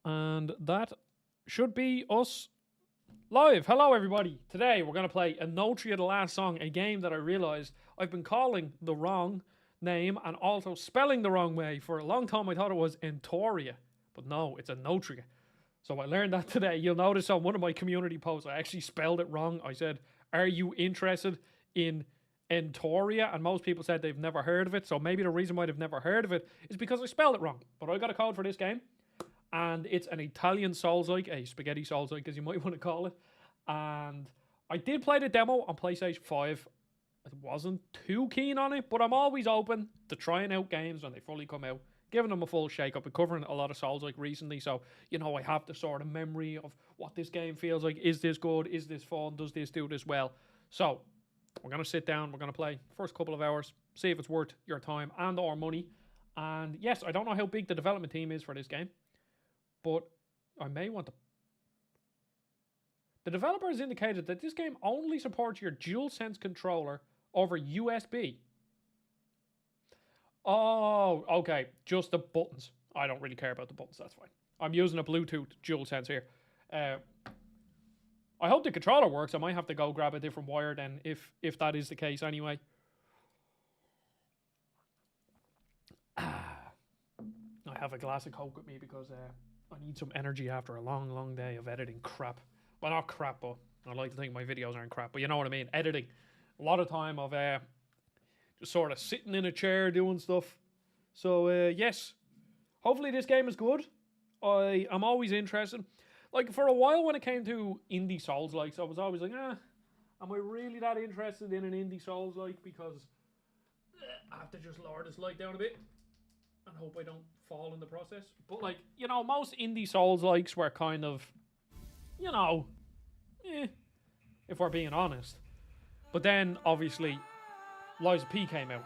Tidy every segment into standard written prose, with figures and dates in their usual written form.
And that should be us live. Hello, everybody. Today we're going to play Enotria The Last Song, a game that I realized I've been calling the wrong name and also spelling the wrong way. For a long time I thought it was Entoria, but no, it's Enotria. So I learned that today. You'll notice on one of my community posts I actually spelled it wrong. I said, "Are you interested in Entoria?" And most people said they've never heard of it. So maybe the reason why they've never heard of it is because I spelled it wrong. But I got a code for this game, and it's an Italian Souls-like, a spaghetti Souls-like as you might want to call it. And I did play the demo on PlayStation 5. I wasn't too keen on it, but I'm always open to trying out games when they fully come out, giving them a full shake. I've been covering a lot of Souls-like recently, so I have the sort of memory of what this game feels like. Is this good? Is this fun? Does this do this well? So we're going to sit down, we're going to play first couple of hours, see if it's worth your time and or money. And yes, I don't know how big the development team is for this game, but I may want to. The developer has indicated that this game only supports your DualSense controller over USB. Oh, okay. Just the buttons. I don't really care about the buttons. That's fine. I'm using a Bluetooth DualSense here. I hope the controller works. I might have to go grab a different wire then if that is the case anyway. I have a glass of Coke with me because I need some energy after a long, long day of editing crap. Well, not crap, but I like to think my videos aren't crap, but you know what I mean. Editing. A lot of time of just sort of sitting in a chair doing stuff. So, yes. Hopefully this game is good. I'm always interested. Like, for a while when it came to indie Souls-likes, I was always like, am I really that interested in an indie Souls-like? Because I have to just lower this light down a bit and hope I don't fall in the process. But, like, most indie Souls-likes were kind of, if we're being honest. But then, obviously, Lies of P came out,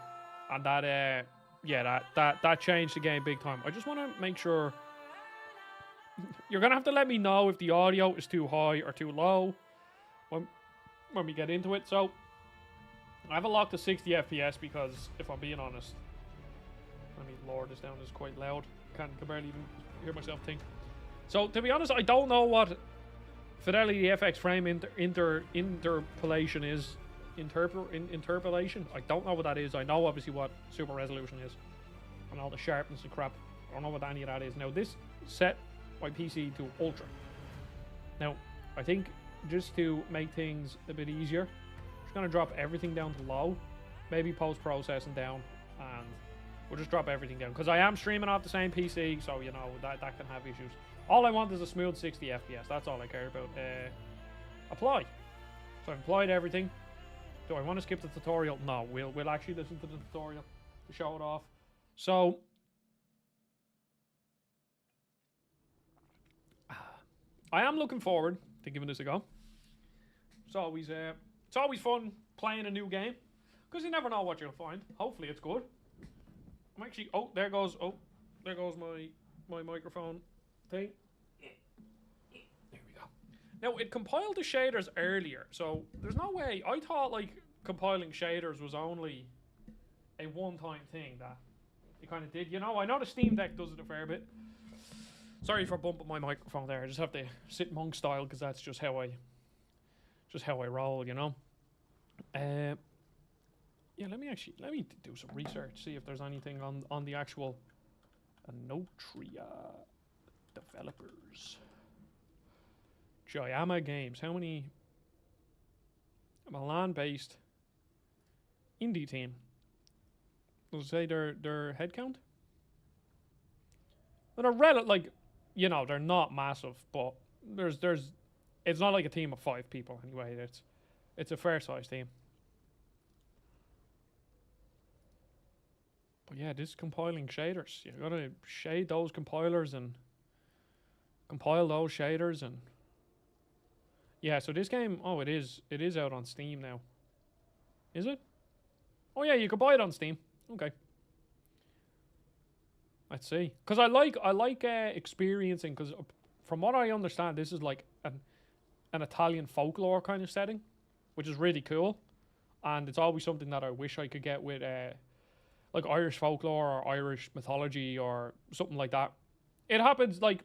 and that changed the game big time. I just want to make sure you're gonna have to let me know if the audio is too high or too low when we get into it. So I have it locked to 60 FPS because, if I'm being honest, let me lower this down. It's quite loud. Can barely even hear myself think. So to be honest, I don't know what Fidelity FX frame interpolation is. Interpolation? I don't know what that is. I know obviously what super resolution is. I know the sharpness and crap. I don't know what any of that is. Now this set my PC to ultra. Now I think just to make things a bit easier, I'm just going to drop everything down to low. Maybe post-processing down, and we'll just drop everything down. Because I am streaming off the same PC, so that can have issues. All I want is a smooth 60 FPS. That's all I care about. Apply. So I've applied everything. Do I want to skip the tutorial? No, we'll actually listen to the tutorial to show it off. So I am looking forward to giving this a go. It's always fun playing a new game because you never know what you'll find. Hopefully it's good. I'm actually there goes my microphone thing. There we go. Now it compiled the shaders earlier, so there's no way. I thought like compiling shaders was only a one-time thing that it kind of did. I know the Steam Deck does it a fair bit. Sorry for bumping my microphone there. I just have to sit monk style because that's just how I roll. Yeah, let me do some research, see if there's anything on the actual Enotria developers. Giamma Games. How many? Milan-based indie team. Does it say their head count? Well, they're they're not massive, but it's not like a team of 5 people anyway. It's a fair sized team. But yeah, this is compiling shaders. You gotta shade those compilers and compile those shaders and yeah. So this game, it is out on Steam now. Is it? Oh yeah, you can buy it on Steam. Okay. Let's see. Because I like experiencing. Because from what I understand, this is like an Italian folklore kind of setting, which is really cool. And it's always something that I wish I could get with like Irish folklore or Irish mythology or something like that. It happens like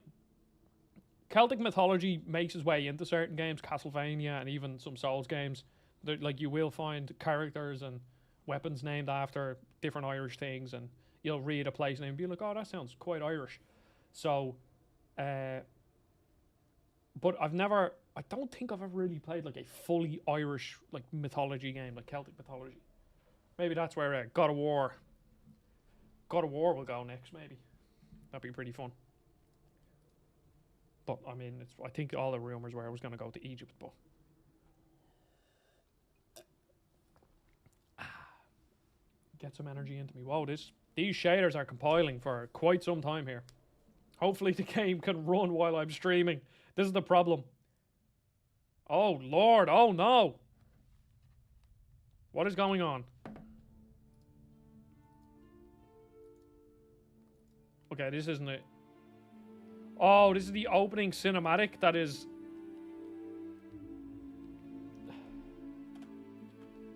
Celtic mythology makes its way into certain games, Castlevania and even some Souls games. Like you will find characters and weapons named after different Irish things, and you'll read a place name and be like, oh, that sounds quite Irish. So, but I don't think I've ever really played like a fully Irish like mythology game, like Celtic mythology. Maybe that's where God of War will go next, maybe. That'd be pretty fun. But I mean, I think all the rumors were I was going to go to Egypt, but get some energy into me. Whoa, these shaders are compiling for quite some time here. Hopefully the game can run while I'm streaming. This is the problem. Oh Lord, oh no. What is going on? Okay, this isn't it. Oh, this is the opening cinematic that is... I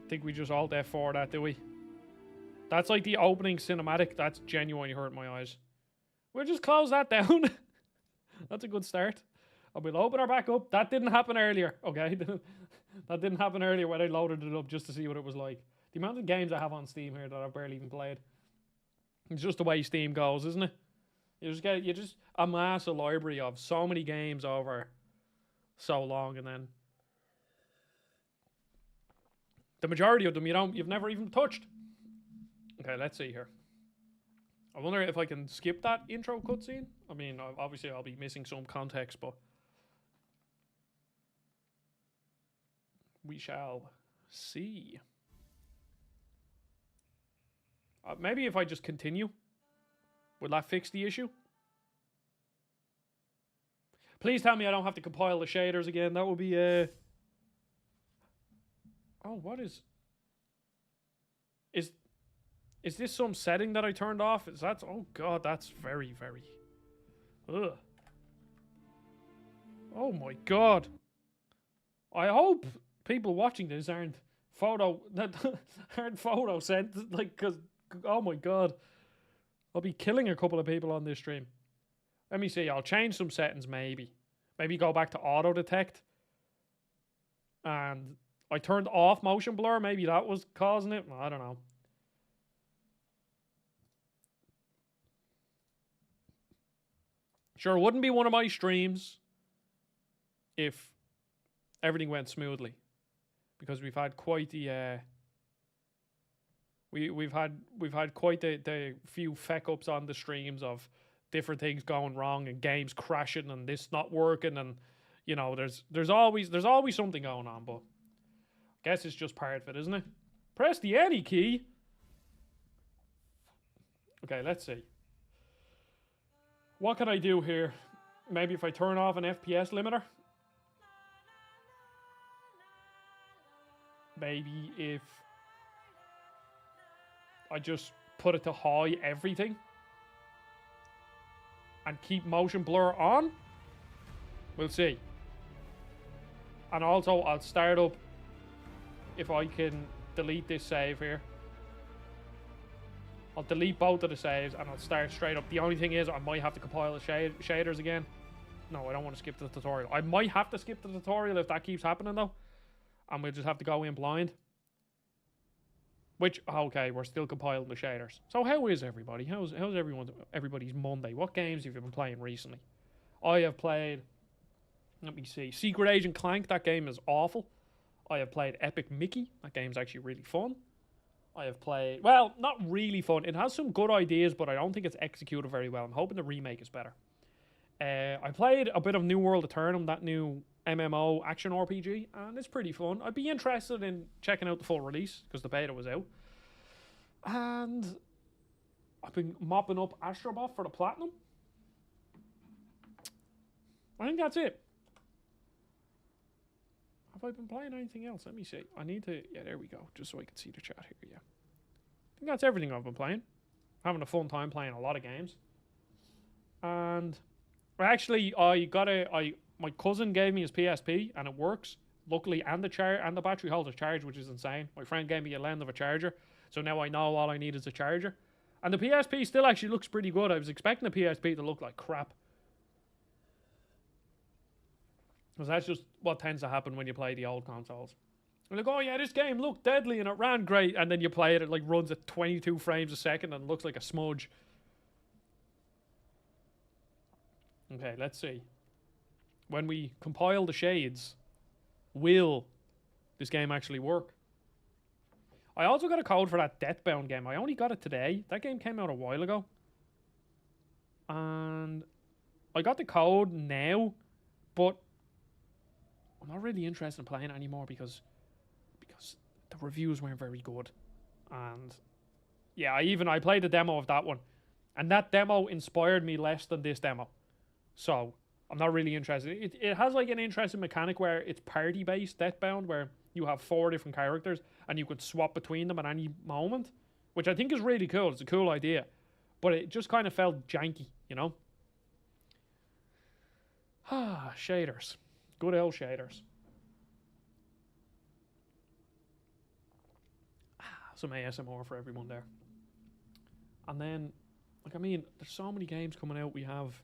think we just alt F4 that, do we? That's like the opening cinematic. That's genuinely hurt my eyes. We'll just close that down. That's a good start. And we'll open her back up. That didn't happen earlier, okay? That didn't happen earlier when I loaded it up just to see what it was like. The amount of games I have on Steam here that I've barely even played. It's just the way Steam goes, isn't it? You just amass a library of so many games over so long, and then the majority of them you've never even touched. Okay, let's see here. I wonder if I can skip that intro cutscene. I mean, obviously I'll be missing some context, but we shall see. Maybe if I just continue. Will that fix the issue? Please tell me I don't have to compile the shaders again. That would be Oh, what is this some setting that I turned off? Is that... Oh god, that's very, very... Ugh. Oh my god. I hope people watching this aren't photo sent, like, because... Oh my god. I'll be killing a couple of people on this stream. Let me see. I'll change some settings, maybe. Maybe go back to auto detect. And I turned off motion blur. Maybe that was causing it. I don't know. Sure, it wouldn't be one of my streams if everything went smoothly. Because we've had quite the... We've had quite the few feck ups on the streams of different things going wrong and games crashing and this not working, and you know there's always something going on, but I guess it's just part of it, isn't it? Press the any key. Okay, let's see. What can I do here? Maybe if I turn off an FPS limiter. Maybe if I just put it to high everything and keep motion blur on. We'll see. And also I'll start up if I can delete this save here. I'll delete both of the saves and I'll start straight up. The only thing is I might have to compile the shaders again. No, I don't want to skip the tutorial. I might have to skip the tutorial if that keeps happening though. And we'll just have to go in blind. Which, okay, we're still compiling the shaders. So how is everybody? How's everybody's Monday? What games have you been playing recently? I have played, let me see, Secret Agent Clank. That game is awful. I have played Epic Mickey. That game's actually really fun. I have played, well, not really fun. It has some good ideas, but I don't think it's executed very well. I'm hoping the remake is better. I played a bit of New World Eternum, that new MMO action RPG, and it's pretty fun. I'd be interested in checking out the full release because the beta was out. And I've been mopping up Astrobot for the platinum. I think that's it. Have I been playing anything else? Let me see. I need to... Yeah, there we go. Just so I can see the chat here, yeah. I think that's everything I've been playing. Having a fun time playing a lot of games. And... Actually, my cousin gave me his PSP, and it works. Luckily, and the battery holds a charge, which is insane. My friend gave me a lens of a charger, so now I know all I need is a charger. And the PSP still actually looks pretty good. I was expecting the PSP to look like crap. Because that's just what tends to happen when you play the old consoles. You're like, oh yeah, this game looked deadly and it ran great, and then you play it, it like runs at 22 frames a second and looks like a smudge. Okay, let's see. When we compile the shades, will this game actually work? I also got a code for that Deathbound game. I only got it today. That game came out a while ago. And I got the code now, but I'm not really interested in playing it anymore because the reviews weren't very good. And yeah, I played the demo of that one, and that demo inspired me less than this demo. So I'm not really interested. It has like an interesting mechanic where it's party based Deathbound, where you have 4 different characters and you could swap between them at any moment, which I think is really cool. It's a cool idea, but it just kind of felt janky, you know. Ah, shaders, good old shaders. Some ASMR for everyone there. And then, like, I mean, there's so many games coming out. We have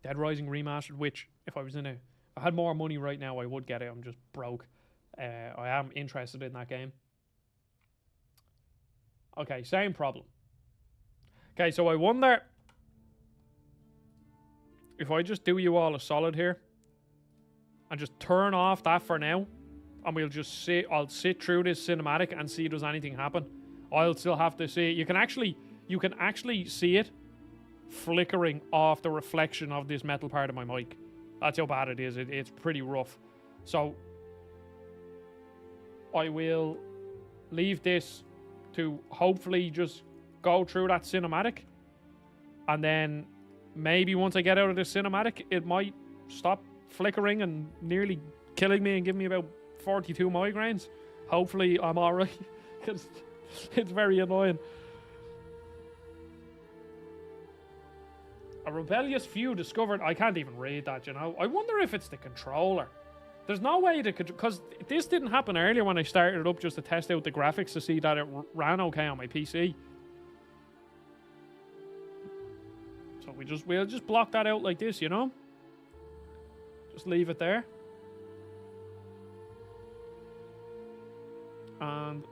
Dead Rising Remastered, which if I had more money right now, I would get it. I'm just broke. I am interested in that game. Okay, same problem. Okay, so I wonder if I just do you all a solid here and just turn off that for now, and we'll just see. I'll sit through this cinematic and see does anything happen. I'll still have to see. You can actually see it flickering off the reflection of this metal part of my mic. That's how bad it is. It's pretty rough. So I will leave this to hopefully just go through that cinematic, and then maybe once I get out of this cinematic, it might stop flickering and nearly killing me and give me about 42 migraines. Hopefully I'm alright, because it's very annoying. A rebellious few discovered... I can't even read that, you know. I wonder if it's the controller. There's no way to... Because this didn't happen earlier when I started it up just to test out the graphics to see that it ran okay on my PC. So we'll just block that out like this, you know? Just leave it there. And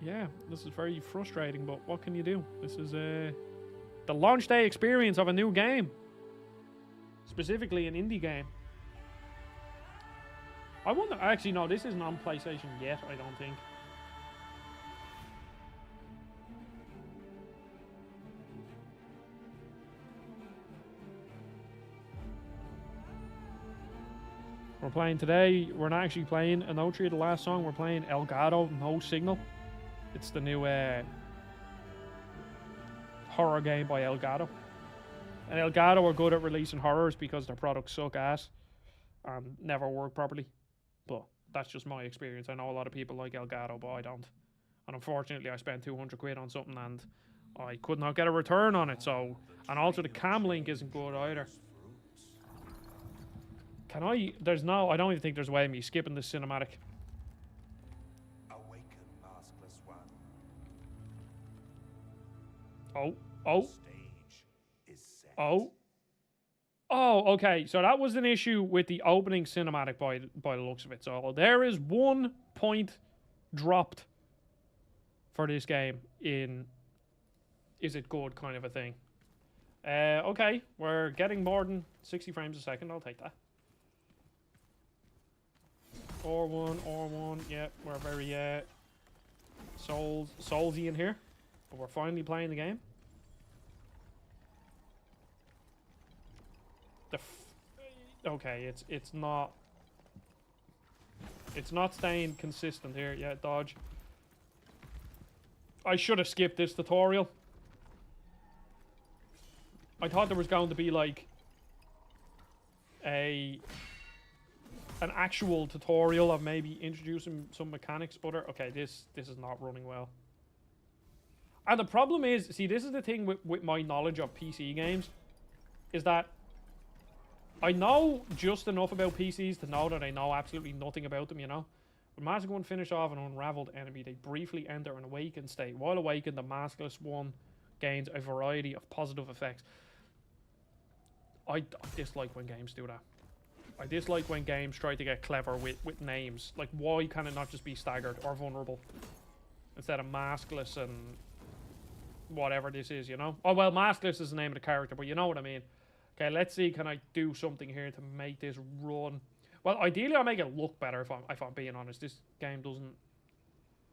yeah, this is very frustrating, but what can you do? This is the launch day experience of a new game. Specifically an indie game. I wonder... Actually, no, this isn't on PlayStation yet, I don't think. We're playing today. We're not actually playing Enotria The Last Song. We're playing Elgato No Signal. It's the new horror game by Elgato. And Elgato are good at releasing horrors because their products suck ass and never work properly. But that's just my experience. I know a lot of people like Elgato, but I don't. And unfortunately, I spent 200 quid on something and I could not get a return on it. So, and also the cam link isn't good either. Can I... There's no... I don't even think there's a way of me skipping this cinematic. Awaken, maskless one. Oh. Stage is set. Oh, okay. So that was an issue with the opening cinematic by the looks of it. So there is 1 point dropped for this game in is it good kind of a thing. Okay, we're getting more than 60 frames a second. I'll take that. R1, yeah, we're very soulsy in here. But we're finally playing the game. Okay, it's not staying consistent here. Yeah, dodge. I should have skipped this tutorial. I thought there was going to be like an actual tutorial of maybe introducing some mechanics. Okay, this is not running well. And the problem is, see, this is the thing with my knowledge of PC games, is that I know just enough about PCs to know that I know absolutely nothing about them, you know. When Mask 1 finish off an unraveled enemy, they briefly enter an awakened state. While awakened, the maskless one gains a variety of positive effects. I dislike when games do that. I dislike when games try to get clever with names. Like, why can it not just be staggered or vulnerable instead of maskless and whatever this is, you know? Oh, well, maskless is the name of the character, but you know what I mean. Okay, let's see. Can I do something here to make this run? Well, ideally, I'll make it look better if I'm being honest. This game doesn't...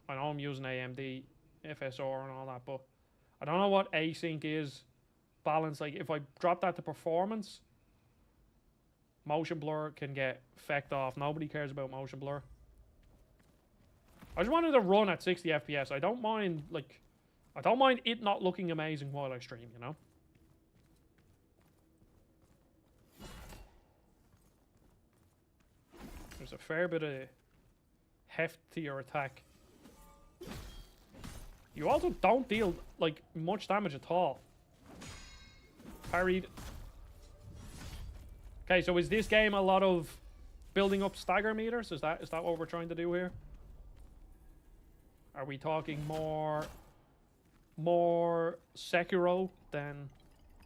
I know I'm using AMD, FSR and all that, but I don't know what async is. Balance, like, if I drop that to performance, motion blur can get fecked off. Nobody cares about motion blur. I just wanted to run at 60 FPS. I don't mind, like... I don't mind it not looking amazing while I stream, you know? There's a fair bit of heft to your attack. You also don't deal, like, much damage at all. Parried. Okay, so is this game a lot of building up stagger meters? Is that what we're trying to do here? Are we talking more Sekiro than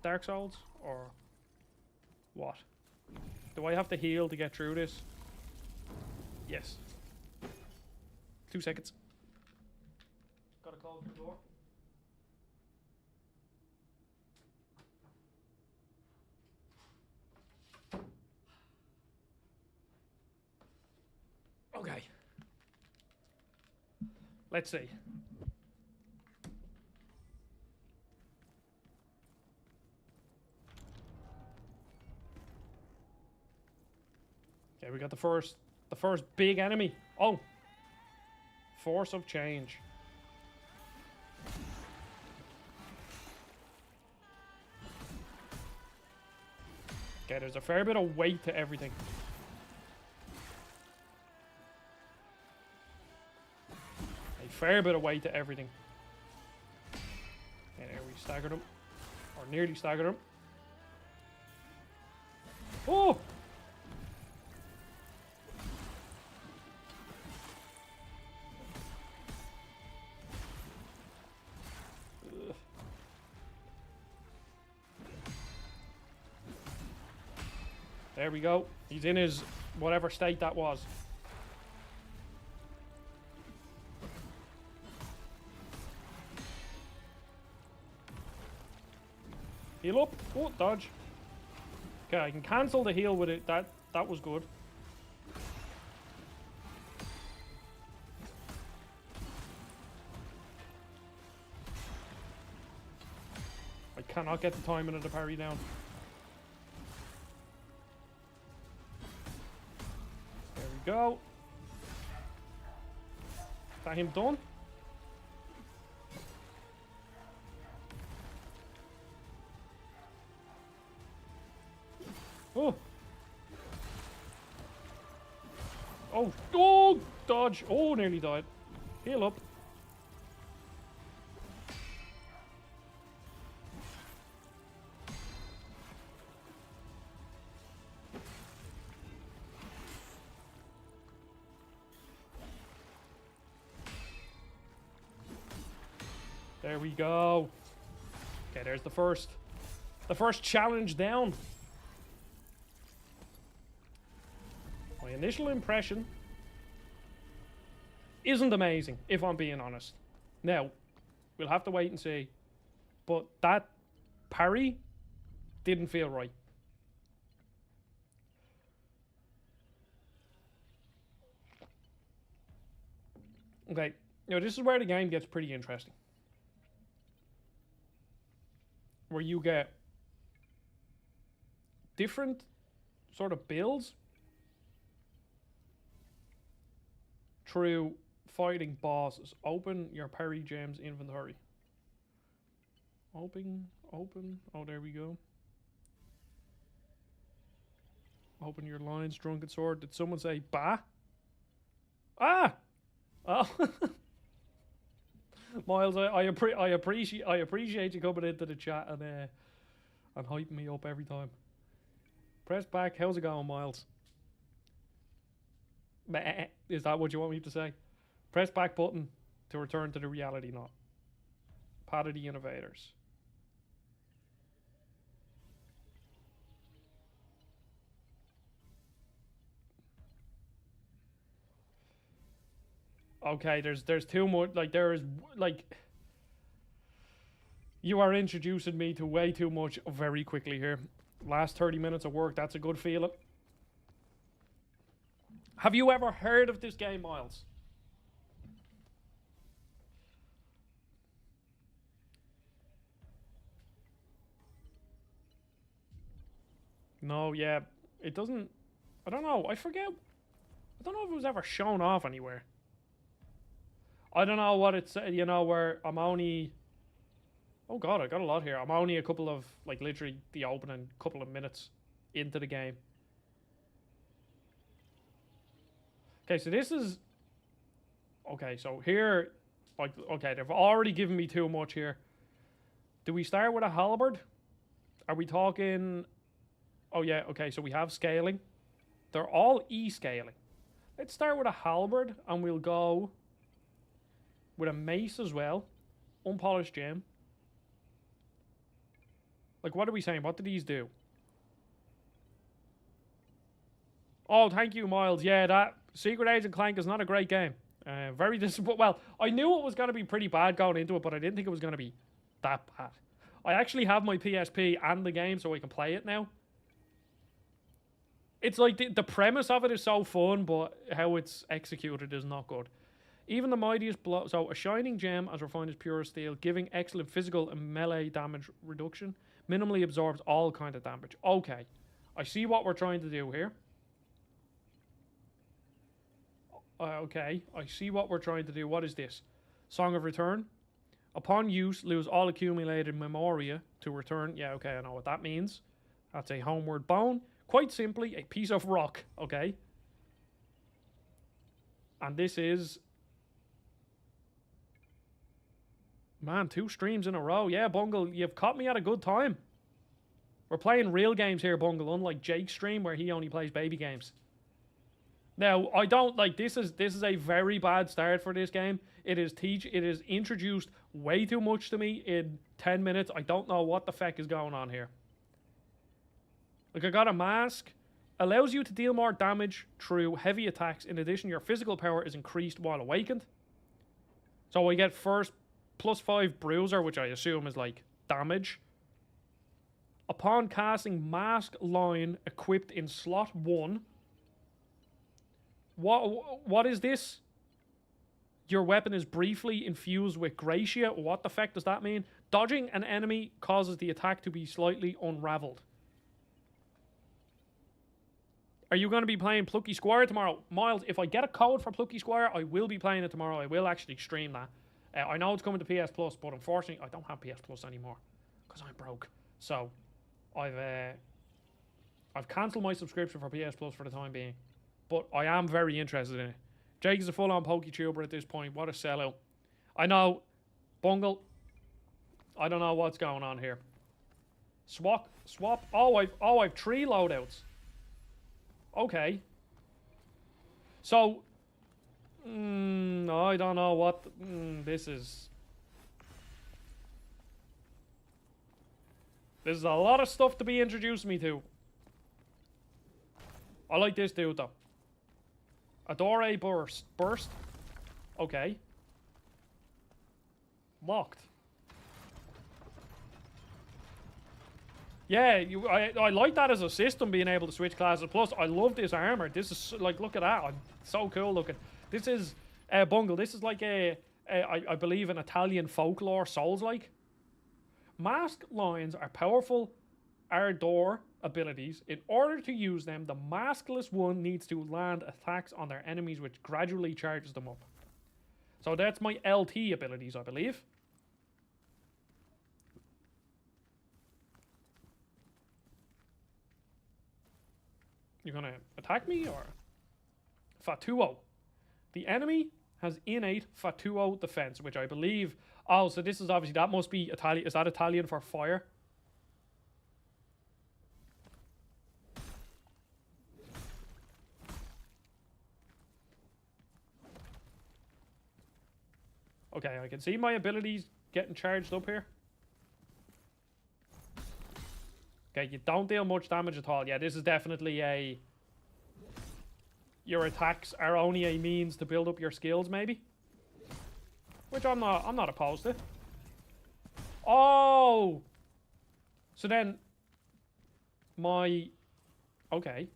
Dark Souls? Or what? Do I have to heal to get through this? Yes. 2 seconds. Gotta close the door. Okay. Let's see. Okay, we got the first big enemy. Oh. Force of change. Okay, there's a fair bit of weight to everything. A fair bit of weight to everything. Okay, there we staggered him. Or nearly staggered him. Oh! There we go. He's in his whatever state that was. Heal up. Oh, dodge. Okay, I can cancel the heal with it. That was good. I cannot get the timing of the parry down. Go. Is that him done? Oh. Oh. Oh. Dodge. Oh, nearly died. Heal up. There we go. Okay, there's the first challenge down. My initial impression isn't amazing, if I'm being honest. Now, we'll have to wait and see. But that parry didn't feel right. Okay, now this is where the game gets pretty interesting. Where you get different sort of builds through fighting bosses. Open your parry gems inventory. Open. Oh, there we go. Open your lines, drunken sword. Did someone say bah? Ah! Oh. Miles, I appreciate you coming into the chat and hyping me up every time. Press back. How's it going, Miles? Meh. Is that what you want me to say? Press back button to return to the reality knot. Path of the Innovators. Okay, there's too much. Like, there is, like, you are introducing me to way too much very quickly here. Last 30 minutes of work, that's a good feeling. Have you ever heard of this game, Miles? No, yeah. It doesn't... I don't know. I forget. I don't know if it was ever shown off anywhere. I don't know what it's... You know, where I'm only... Oh god, I got a lot here. I'm only a couple of... Like, literally the opening couple of minutes into the game. Okay, so this is... Okay, so here... Like, okay, they've already given me too much here. Do we start with a halberd? Are we talking... Oh yeah, okay, so we have scaling. They're all E-scaling. Let's start with a halberd, and we'll go with a mace as well. Unpolished gem. Like, what are we saying? What do these do? Oh, thank you, Miles. Yeah, that Secret Agent Clank is not a great game. Very disappointing. Well, I knew it was going to be pretty bad going into it, but I didn't think it was going to be that bad. I actually have my PSP and the game, so I can play it now. It's like the premise of it is so fun, but how it's executed is not good. Even the mightiest blow... So, a shining gem as refined as pure steel, giving excellent physical and melee damage reduction. Minimally absorbs all kind of damage. Okay. I see what we're trying to do here. Okay. I see what we're trying to do. What is this? Song of Return. Upon use, lose all accumulated memoria to return. Yeah, okay, I know what that means. That's a homeward bone. Quite simply, a piece of rock, okay? And this is... Man, 2 streams in a row. Yeah, Bungle, you've caught me at a good time. We're playing real games here, Bungle, unlike Jake's stream where he only plays baby games. Now, I don't like this is a very bad start for this game. It is introduced way too much to me in 10 minutes. I don't know what the feck is going on here. Like, I got a mask. Allows you to deal more damage through heavy attacks. In addition, your physical power is increased while awakened. So I get first +5 bruiser, which I assume is like damage. Upon casting mask line equipped in slot 1. What is this? Your weapon is briefly infused with Gratia. What the feck does that mean? Dodging an enemy causes the attack to be slightly unraveled. Are you going to be playing Plucky Squire tomorrow? Miles, if I get a code for Plucky Squire, I will be playing it tomorrow. I will actually stream that. I know it's coming to PS Plus, but unfortunately, I don't have PS Plus anymore. Because I'm broke. So, I've cancelled my subscription for PS Plus for the time being. But I am very interested in it. Jake is a full-on PokeTuber at this point. What a sellout. I know. Bungle. I don't know what's going on here. Swap. Oh, I've 3 loadouts. Okay. So, I don't know what this is. This is a lot of stuff to be introduced me to. I like this dude though. Adore burst. Okay. Locked. Yeah, I like that as a system, being able to switch classes. Plus, I love this armor. This is, like, look at that. I'm so cool looking. This is, Bungle, this is like I believe, an Italian folklore Souls-like. Mask lines are powerful Ardor abilities. In order to use them, the maskless one needs to land attacks on their enemies, which gradually charges them up. So that's my LT abilities, I believe. You're gonna attack me, or? Fatuo. The enemy has innate Fatuo defense, which I believe... Oh, so this is obviously... That must be Italian. Is that Italian for fire? Okay, I can see my abilities getting charged up here. Okay, you don't deal much damage at all. Yeah, this is definitely a... Your attacks are only a means to build up your skills, maybe? which I'm not opposed to. Oh! So then, okay.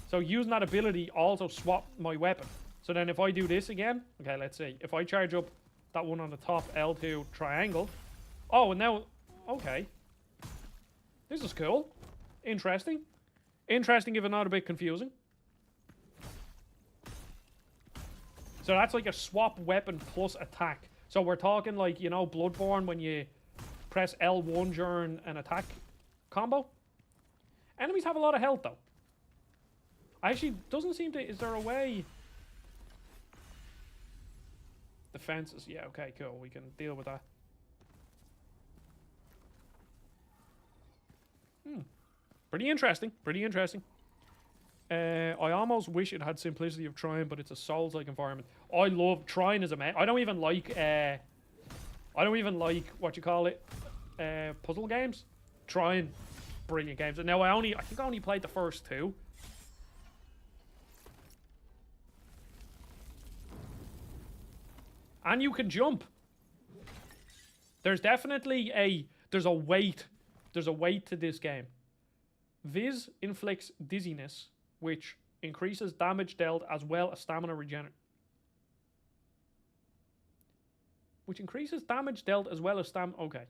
So using that ability also swap my weapon. So then if I do this again, okay, let's see. If I charge up that one on the top L2 triangle. Oh, and now, okay. This is cool. Interesting. Interesting, if not a bit confusing. So that's like a swap weapon plus attack. So we're talking like, you know, Bloodborne when you press L1 during an attack combo. Enemies have a lot of health though. Actually, doesn't seem to... Is there a way... Defenses. Yeah, okay, cool. We can deal with that. Pretty interesting. Pretty interesting. I almost wish it had simplicity of trying, but it's a Souls-like environment. I love trying as a man. I don't even like what you call it, puzzle games. Trying, brilliant games. And now I think I only played the first two. And you can jump. There's definitely a weight to this game. Viz inflicts dizziness, which increases damage dealt as well as stamina regeneration. Which increases damage dealt as well as stamina. Okay.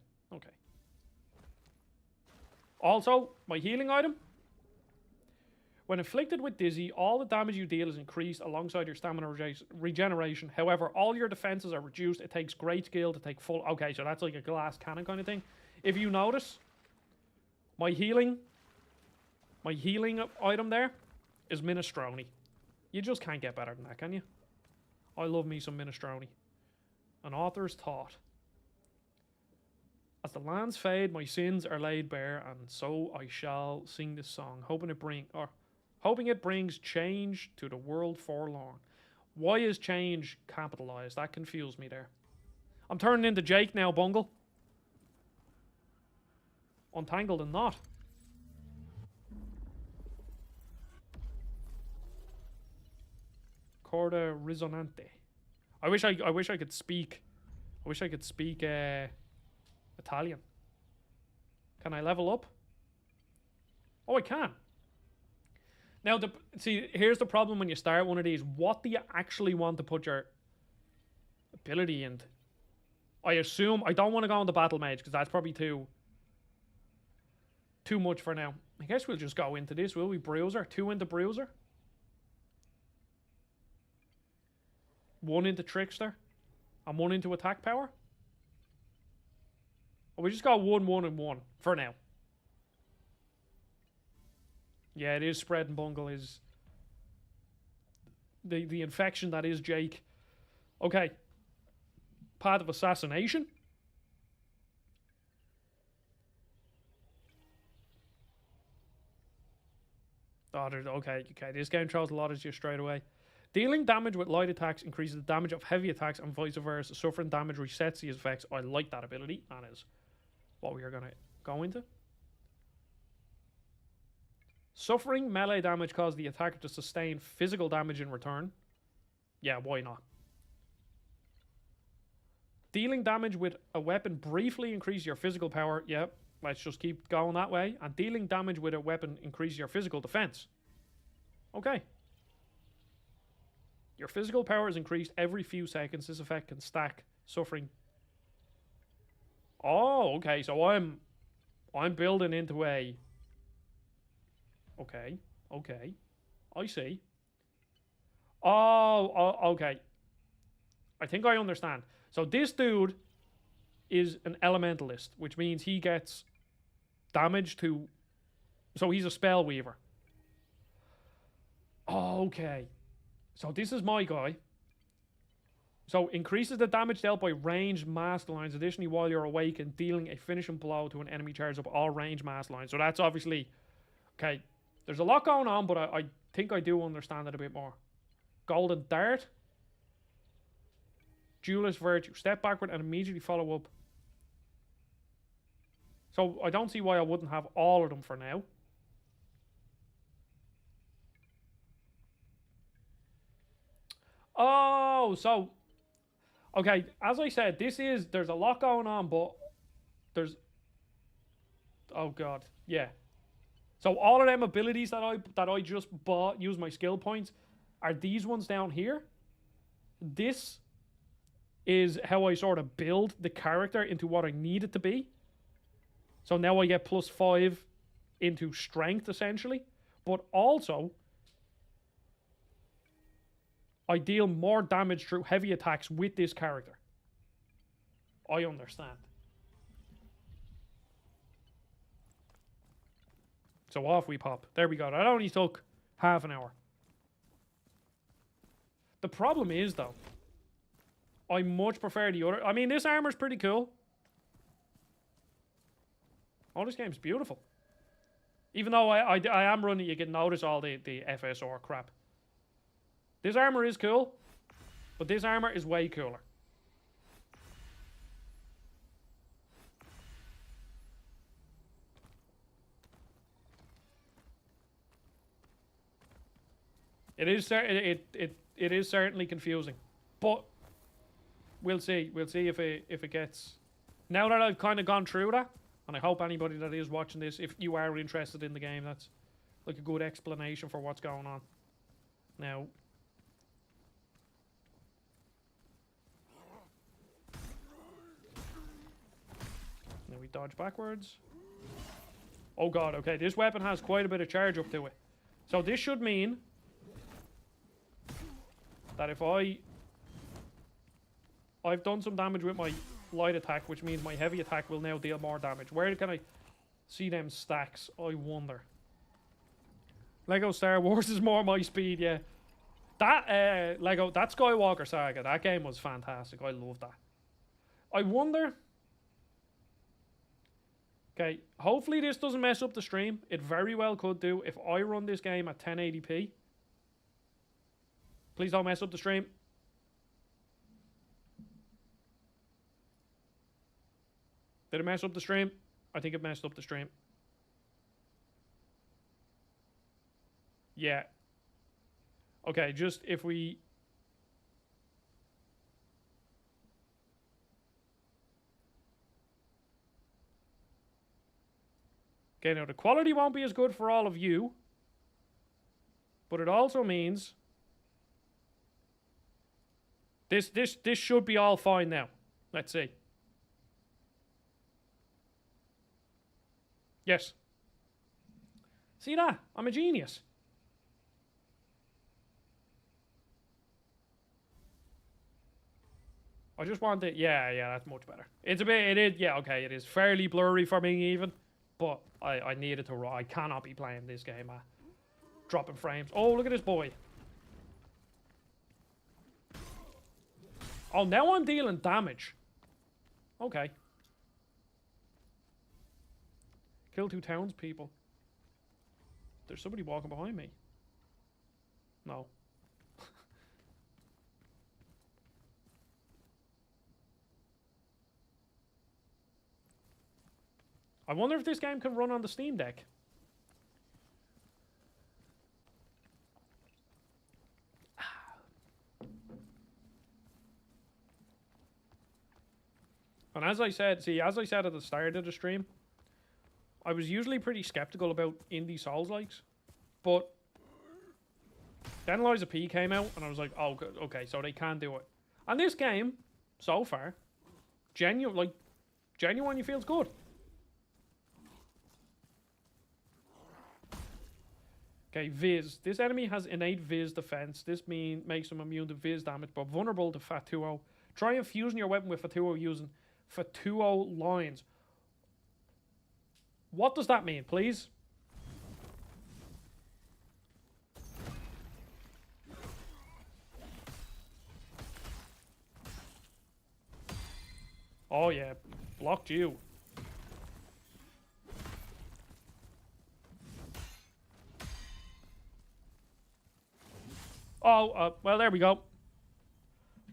Also, my healing item. When inflicted with dizzy, all the damage you deal is increased alongside your stamina regeneration. However, all your defenses are reduced. It takes great skill to take full... Okay, so that's like a glass cannon kind of thing. If you notice, my healing item there is minestrone. You just can't get better than that, can you? I love me some minestrone. An author's thought. As the lands fade, my sins are laid bare, and so I shall sing this song, hoping it brings change to the world forlorn. Why is change capitalized? That confused me there. I'm turning into Jake now, Bungle. Untangled and not. Corda risonante. I wish I could speak. I wish I could speak Italian. Can I level up? Oh, I can. Now, see, here's the problem when you start one of these. What do you actually want to put your ability into? I assume I don't want to go on the battle mage because that's probably too much for now. I guess we'll just go into this, will we? Bruiser. 2 into Bruiser. 1 into Trickster. And 1 into Attack Power. Or we just got 1, 1, and 1 for now. Yeah, it is spread and bungle is the infection that is Jake. Okay. Path of assassination. Oh, okay. This game throws a lot at you straight away. Dealing damage with light attacks increases the damage of heavy attacks and vice versa. Suffering damage resets these effects. I like that ability. That is what we are going to go into. Suffering melee damage causes the attacker to sustain physical damage in return. Yeah, why not? Dealing damage with a weapon briefly increases your physical power. Yep, let's just keep going that way. And dealing damage with a weapon increases your physical defense. Okay. Your physical power is increased every few seconds. This effect can stack suffering. Oh, okay. So I'm building into a... Okay. I see. Oh, okay. I think I understand. So this dude is an elementalist, which means he gets damage to... So he's a spell weaver. Oh, okay. So this is my guy. So increases the damage dealt by ranged mask lines. Additionally, while you're awake and dealing a finishing blow to an enemy, charges up all ranged mask lines. So that's obviously... Okay. There's a lot going on, but I think I do understand it a bit more. Golden Dart. Duelist Virtue. Step backward and immediately follow up. So I don't see why I wouldn't have all of them for now. Oh, so Okay, as I said, there's a lot going on, but there's, oh god, yeah. So all of them abilities that I just bought, use my skill points, are these ones down here. This is how I sort of build the character into what I need it to be. So now I get +5 into strength, essentially. But also, I deal more damage through heavy attacks with this character. I understand. So off we pop. There we go. That only took half an hour. The problem is, though, I much prefer the other. I mean, this armor's pretty cool. Oh, this game's beautiful. Even though I am running, you can notice all the FSR crap. This armor is cool, but this armor is way cooler. It is certainly confusing, but we'll see. We'll see if it gets. Now that I've kind of gone through that, and I hope anybody that is watching this, if you are interested in the game, that's like a good explanation for what's going on. Now, we dodge backwards. Oh god, okay, this weapon has quite a bit of charge up to it. So this should mean that if I've done some damage with my light attack, which means my heavy attack will now deal more damage. Where can I see them stacks? I wonder. Lego Star Wars is more my speed, yeah. That that Skywalker Saga, that game was fantastic. I love that. I wonder. Okay, hopefully this doesn't mess up the stream. It very well could do if I run this game at 1080p. Please don't mess up the stream. Did it mess up the stream? I think it messed up the stream. Yeah. Okay, just if we... Okay, now the quality won't be as good for all of you, but it also means this should be all fine now. Let's see. Yes. See that? I'm a genius. I just want it. Yeah, that's much better. It's a bit. It is. Yeah, okay. It is fairly blurry for me even, but I needed to. I cannot be playing this game at dropping frames. Oh, look at this boy. Oh, now I'm dealing damage. Okay. Kill 2 townspeople. There's somebody walking behind me. No. I wonder if this game can run on the Steam Deck. And as I said at the start of the stream, I was usually pretty skeptical about indie Souls-likes, but then Lies of P came out, and I was like, oh, okay, so they can do it. And this game, so far, genuinely feels good. Okay, Viz. This enemy has innate Viz defense. This makes them immune to Viz damage, but vulnerable to Fatuo. Try infusing your weapon with Fatuo using Fatuo lines. What does that mean, please? Oh yeah, blocked you. Oh, well, there we go.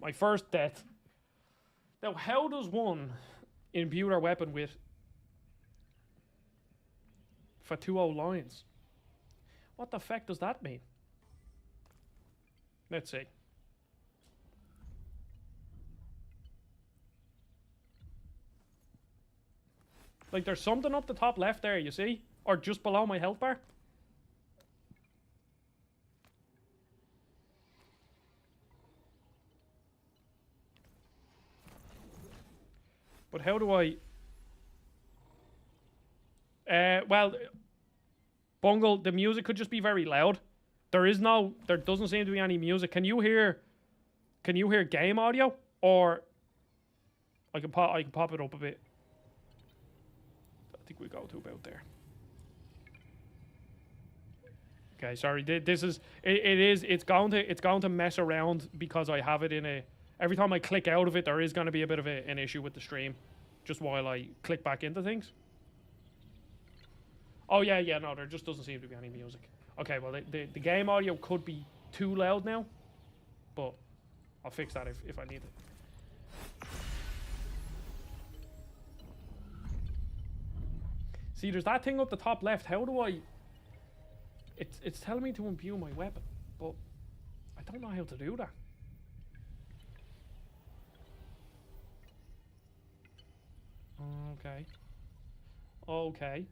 My first death. Now, how does one imbue their weapon with Fatuo lines? What the fuck does that mean? Let's see. Like, there's something up the top left there, you see? Or just below my health bar. But how do I... well, Bungle, the music could just be very loud. There doesn't seem to be any music. Can you hear game audio? Or I can pop it up a bit. I think we go to about there. Okay, sorry. It's going to mess around because I have it in a... Every time I click out of it, there is going to be a bit of an issue with the stream. Just while I click back into things. Oh, yeah, no, there just doesn't seem to be any music. Okay, well, the game audio could be too loud now. But I'll fix that if I need it. See, there's that thing up the top left. How do I... It's telling me to imbue my weapon. But I don't know how to do that. Okay.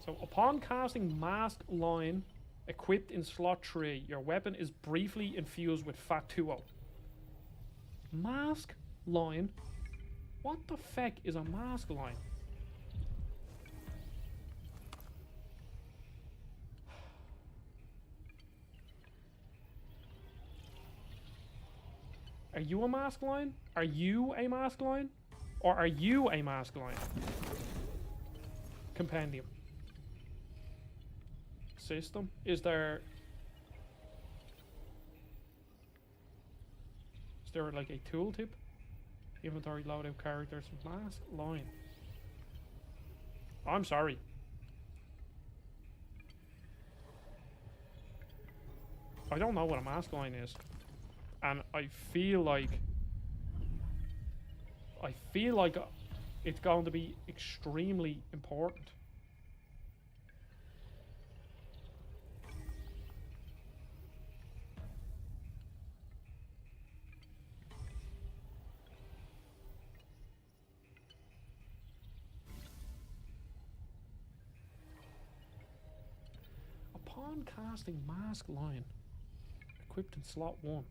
So, upon casting Mask Line equipped in slot 3, your weapon is briefly infused with Fat 2O. Mask Line? What the feck is a Mask Line? Are you a Mask Line? Are you a Mask Line? Or are you a Mask Line? Compendium. System? Is there like a tooltip? Inventory loadout characters. Mask Line. I'm sorry. I don't know what a Mask Line is. And I feel like it's going to be extremely important. Upon casting Mask Line, equipped in slot 1.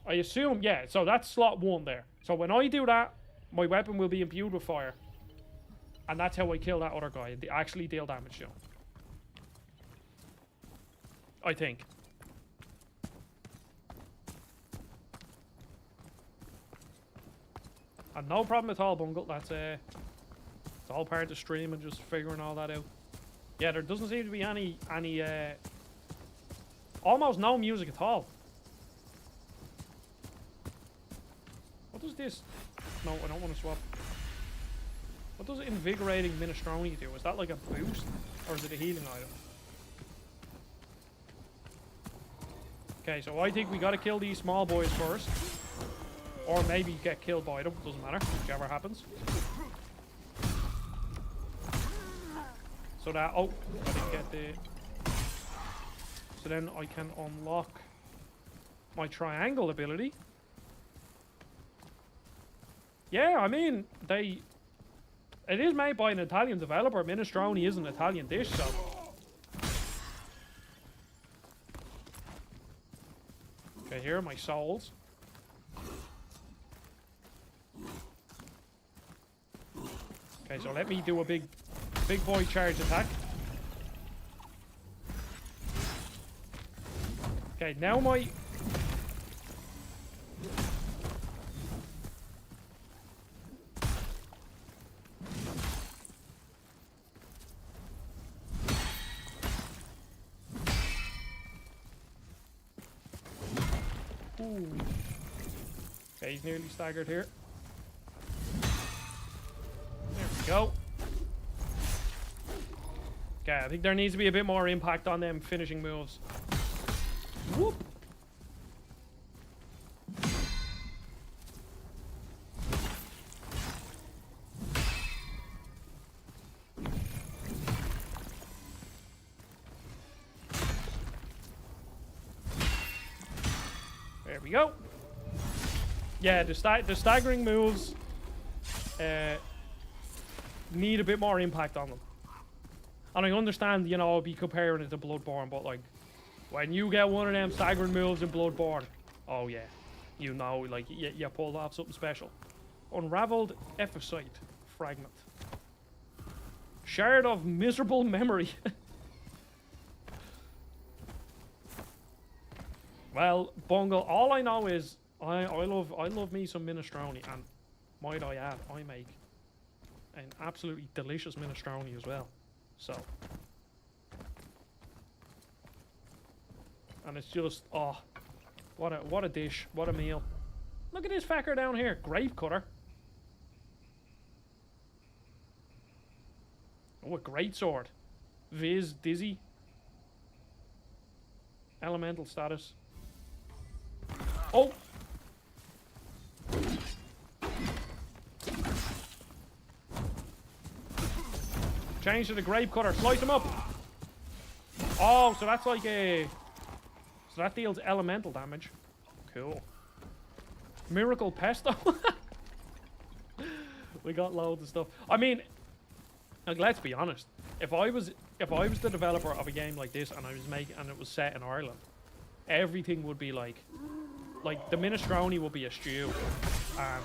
I assume, yeah, so that's slot 1 there. So when I do that, my weapon will be imbued with fire. And that's how I kill that other guy. They actually deal damage to him. I think. And no problem at all, Bungle. That's it's all part of the stream and just figuring all that out. Yeah, there doesn't seem to be any almost no music at all. What does this... No, I don't want to swap. What does Invigorating Minestrone do? Is that like a boost? Or is it a healing item? Okay, so I think we gotta kill these small boys first. Or maybe get killed by them. Doesn't matter. Whichever happens. So that... Oh, I didn't get the... So then I can unlock my triangle ability. Yeah, I mean, it is made by an Italian developer. Minestrone is an Italian dish, so... Okay, here are my souls. Okay, so let me do a big boy charge attack. Okay, now my... Ooh. Okay, he's nearly staggered here. There we go. Okay, I think there needs to be a bit more impact on them finishing moves. Whoop! There we go. Yeah, the staggering moves need a bit more impact on them. And I understand, you know, I'll be comparing it to Bloodborne, but like, when you get one of them staggering moves in Bloodborne, oh yeah, you know, like, you pulled off something special. Unraveled Ephesite Fragment. Shard of miserable memory. Well, Bungle, all I know is I love me some minestrone, and might I add, I make an absolutely delicious minestrone as well. So, and it's just, oh, what a dish, what a meal. Look at this fucker down here, grape cutter. Oh, a great sword. Viz, Dizzy. Elemental status. Oh! Change to the grape cutter. Slice him up. Oh, so that's like a... So that deals elemental damage. Cool. Miracle Pesto. We got loads of stuff. I mean, like, let's be honest. If I was the developer of a game like this and I was making, and it was set in Ireland, everything would be like the minestrone would be a stew, and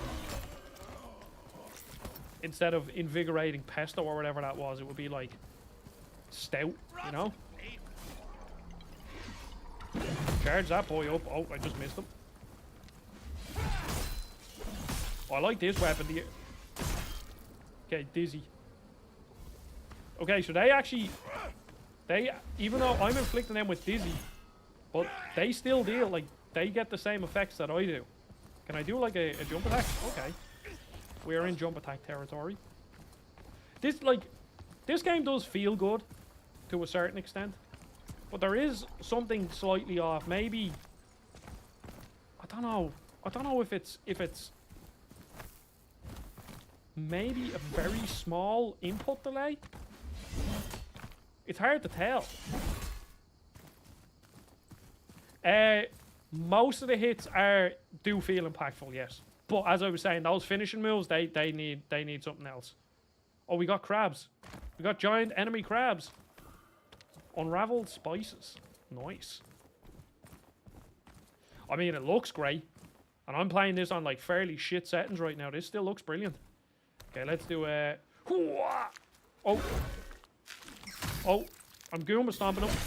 instead of invigorating pesto or whatever that was, it would be like stout, you know? Charge that boy up. Oh, I just missed him. Oh, I like this weapon. Okay, Dizzy. Okay, so they even though I'm inflicting them with Dizzy, but they still deal, like, they get the same effects that I do. Can I do like a jump attack? Okay. We're in jump attack territory. This game does feel good to a certain extent, but there is something slightly off. Maybe, I don't know if it's maybe a very small input delay. It's hard to tell. Most of the hits do feel impactful, yes. But as I was saying, those finishing moves, they need something else. Oh, we got crabs. We got giant enemy crabs. Unraveled spices. Nice. I mean, it looks great. And I'm playing this on like fairly shit settings right now. This still looks brilliant. Okay, let's do a... Oh. Oh. I'm Goomba stomping him.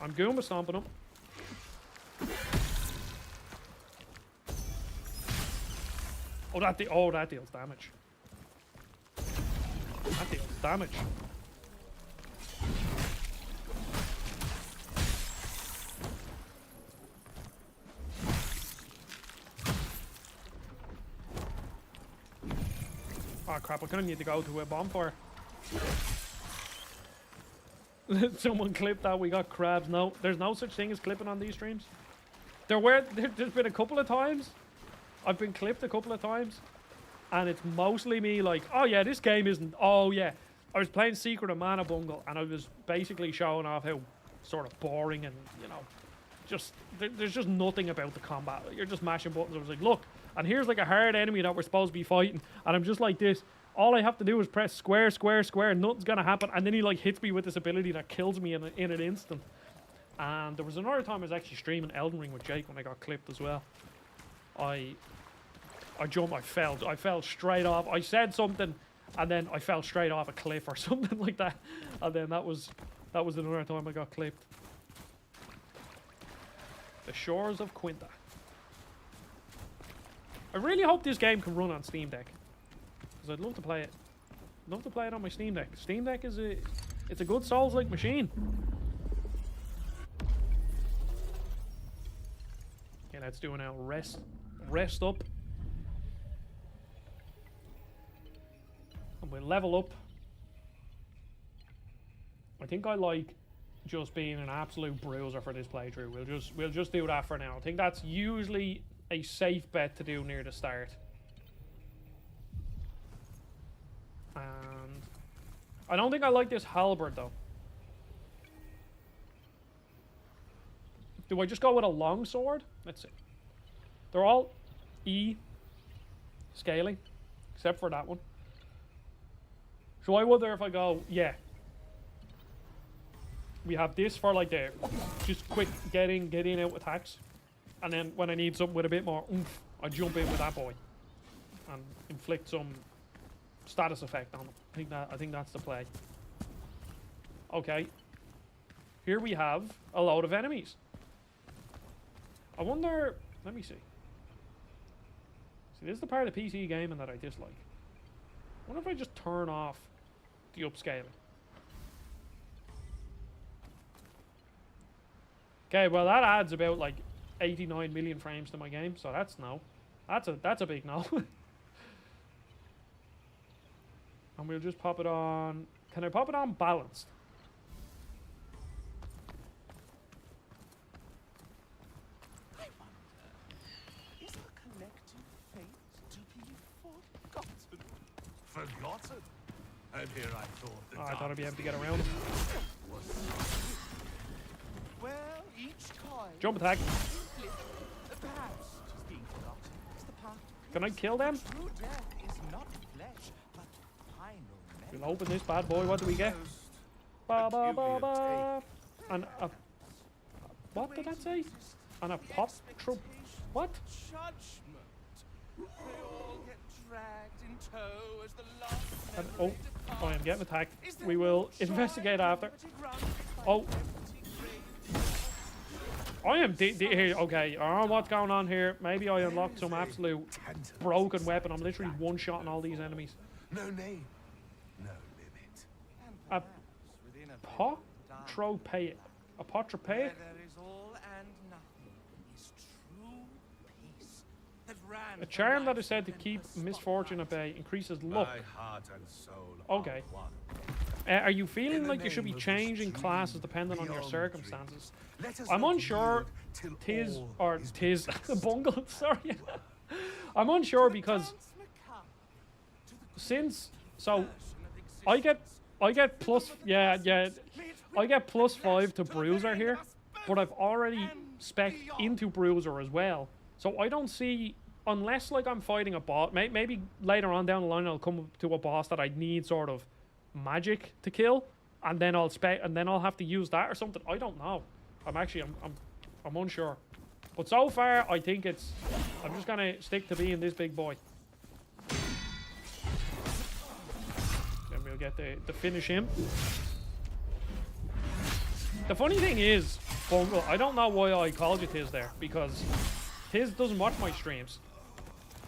I'm Goomba stomping him. Oh, that deals damage. That deals damage. Oh crap, I kind of need to go to a bonfire. Someone clipped that we got crabs. No, there's no such thing as clipping on these streams. There's been a couple of times I've been clipped a couple of times, and it's mostly me like, oh yeah, this game isn't, oh yeah. I was playing Secret of Mana Bungle, and I was basically showing off how sort of boring and, you know, just, there's just nothing about the combat. You're just mashing buttons. I was like, look, and here's like a hard enemy that we're supposed to be fighting, and I'm just like this. All I have to do is press square, square, square, nothing's gonna happen, and then he like hits me with this ability that kills me in an instant. And there was another time I was actually streaming Elden Ring with Jake when I got clipped as well. I jumped, I fell straight off. I said something, and then I fell straight off a cliff or something like that. And then that was another time I got clipped. The Shores of Quinta. I really hope this game can run on Steam Deck, because I'd love to play it. Love to play it on my Steam Deck. Steam Deck is it's a good Souls-like machine. Okay, let's do now. Rest up. And we'll level up. I think I like just being an absolute bruiser for this playthrough. We'll just do that for now. I think that's usually a safe bet to do near the start. And I don't think I like this halberd though. Do I just go with a long sword? Let's see. They're all E scaling, except for that one. So I wonder if I go, yeah. We have this for like the just quick get in out attacks. And then when I need something with a bit more oomph, I jump in with that boy. And inflict some status effect on them. I think that's the play. Okay. Here we have a load of enemies. I wonder, let me see. See, this is the part of the PC gaming that I dislike. I wonder if I just turn off the upscaling. Okay, well that adds about like 89 million frames to my game, so that's no. That's a big no. And we'll just pop it on. Can I pop it on balanced? I wonder, is our collective fate to be forgotten? Forgotten? And here I thought the I thought I'd be able to get around him. Well, each coin. Jump attack. Perhaps just being forgotten is the path to Can I kill them? true death is not flesh, but final memory. We'll open this bad boy. What do we get? Ba ba ba ba. And a. What did that say? And a pop troop. What? Judgment. They all get dragged in tow as the last And, memory oh, departs. I am getting attacked. Is there We will no joy investigate after. in running by Oh. empty graves? I am here. Okay, I don't know what's going on here. Maybe I unlocked some absolute broken weapon. I'm literally one-shotting all these enemies. No name, no limit. A And perhaps within a very Apotropaic. Apotropaic? where there is all and nothing is true peace that ran A from charm that life's is said to keep endless misfortune at spotlight. bay, increases luck. My heart and soul Okay. are one. Are you feeling In the like you should be name of this changing dream classes depending on your beyond circumstances? Let us I'm not unsure. yield till Tis all or is tis peace. bungled. Sorry, I'm unsure because Dance macabre to the since so version of I get plus yeah I get +5 to bruiser here, but I've already spec'd into bruiser as well. So I don't see, unless like I'm fighting a boss. Maybe later on down the line I'll come to a boss that I need sort of magic to kill, and then I'll have to use that or something. I don't know. I'm unsure. But so far I think I'm just gonna stick to being this big boy. Then we'll get the finish him. The funny thing is, Bungle, I don't know why I called you Tiz there, because Tiz doesn't watch my streams.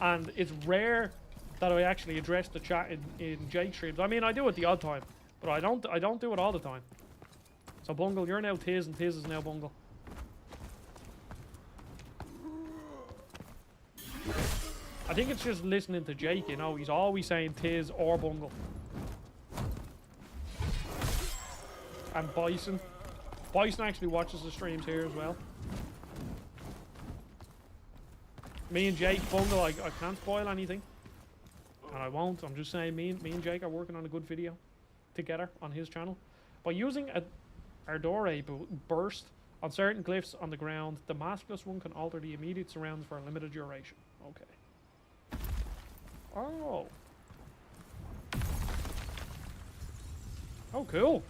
And it's rare that I actually address the chat in Jake's streams. I mean, I do it the odd time, but I don't do it all the time. So Bungle, you're now Tiz, and Tiz is now Bungle. I think it's just listening to Jake, you know, he's always saying Tiz or Bungle. And Bison. Bison actually watches the streams here as well. Me and Jake, Bungle, I can't spoil anything. And I won't. I'm just saying me and Jake are working on a good video together on his channel. By using a Ardore burst on certain glyphs on the ground, the maskless one can alter the immediate surrounds for a limited duration. Okay. Oh. Oh, cool.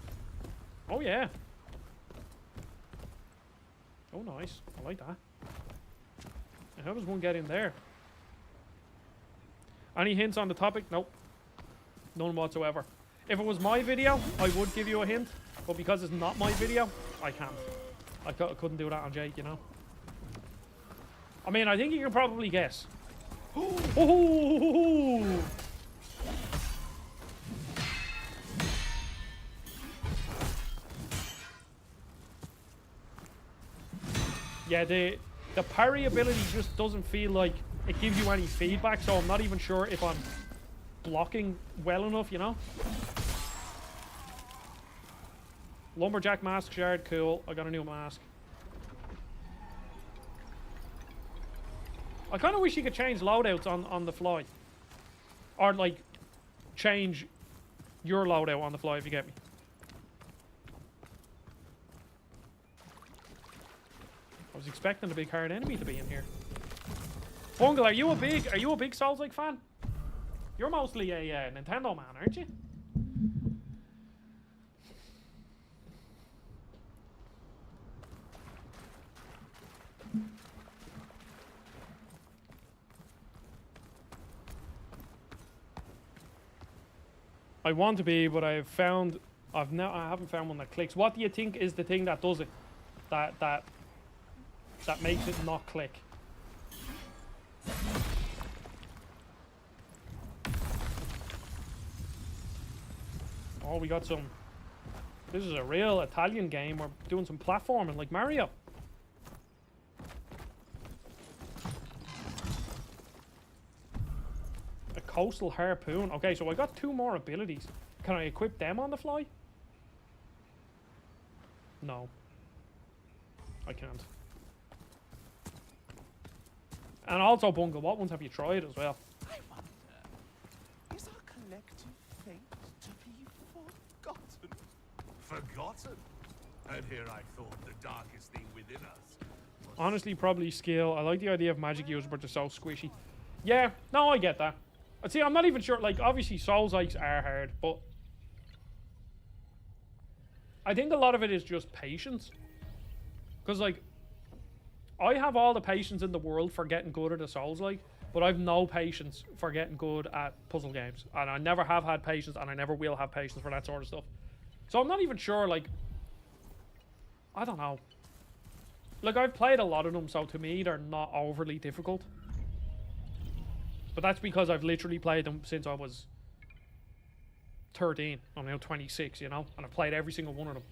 Oh, yeah. Oh, nice. I like that. How does one get in there? Any hints on the topic? Nope. None whatsoever. If it was my video, I would give you a hint. But because it's not my video, I can't. I couldn't do that on Jake, you know. I mean, I think you can probably guess. Oh! Yeah, the parry ability just doesn't feel like it gives you any feedback, so I'm not even sure if I'm blocking well enough, you know? Lumberjack mask shard, cool. I got a new mask. I kind of wish you could change loadouts on the fly. Or, like, change your loadout on the fly, if you get me. I was expecting a big hard enemy to be in here. Bungle, are you a big Souls-like fan? You're mostly a Nintendo man, aren't you? I want to be, but I haven't found one that clicks. What do you think is the thing that does it? That makes it not click? Oh, we got some. This is a real Italian game. We're doing some platforming like Mario. A coastal harpoon. Okay, so I got 2 more abilities. Can I equip them on the fly? No. I can't. And also, Bungle, what ones have you tried as well? I wonder, is our collective fate to be forgotten? Forgotten? And here I thought the darkest thing within us was... Honestly, probably skill. I like the idea of magic use, but they're so squishy. Yeah, no, I get that. See, I'm not even sure, like, obviously Souls-likes are hard, but I think a lot of it is just patience. Because, like, I have all the patience in the world for getting good at a Souls-like, but I've no patience for getting good at puzzle games. And I never have had patience, and I never will have patience for that sort of stuff. So I'm not even sure, like, I don't know. Like, I've played a lot of them, so to me, they're not overly difficult. But that's because I've literally played them since I was 13. I'm now 26, you know? And I've played every single one of them.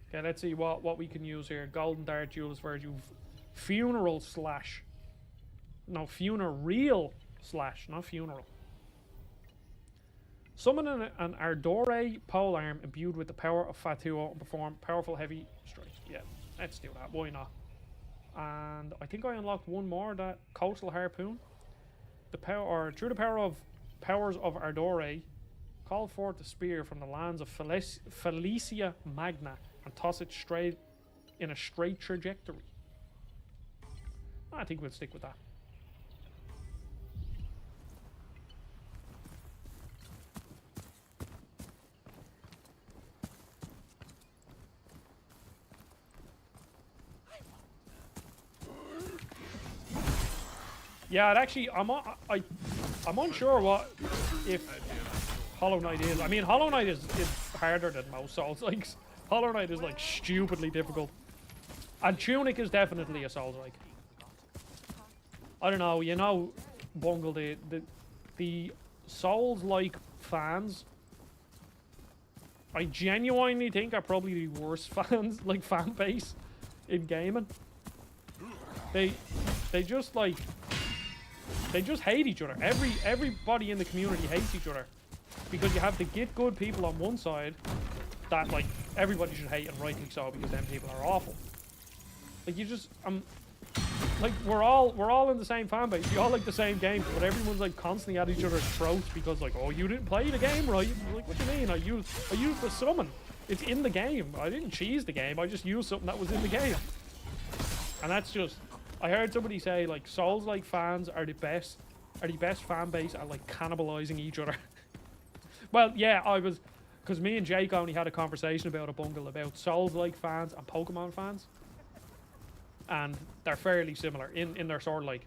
Okay, let's see what we can use here. Golden Dart, Jules Virtue, Funeral Slash. No, Funereal Slash, not Funeral. Summon an Ardore polearm imbued with the power of Fatuo and perform powerful heavy strikes. Yeah, let's do that. Why not? And I think I unlocked one more, that Coastal Harpoon. Through the powers of Ardore, call forth the spear from the lands of Felicia Magna and toss it straight in a straight trajectory. I think we'll stick with that. Yeah, it actually, I'm unsure if Hollow Knight is. I mean, Hollow Knight is harder than most Souls. Like, Hollow Knight is like stupidly difficult, and Tunic is definitely a Souls like. I don't know, you know, Bungle, the Souls like fans, I genuinely think are probably the worst fans, like fan base in gaming. They just like. They just hate each other. Everybody in the community hates each other. Because you have the get good people on one side that, like, everybody should hate, and rightly so, because them people are awful. Like, you just, like, we're all in the same fan base. We all like the same games, but everyone's, like, constantly at each other's throats because, like, oh, you didn't play the game right. You're like, what do you mean? I used the summon. It's in the game. I didn't cheese the game. I just used something that was in the game. And that's just... I heard somebody say, like, Souls-like fans are the best fan base at, like, cannibalizing each other. Well, yeah, because me and Jake only had a conversation about a Bungle about Souls-like fans and Pokemon fans. And they're fairly similar in their sort of, like,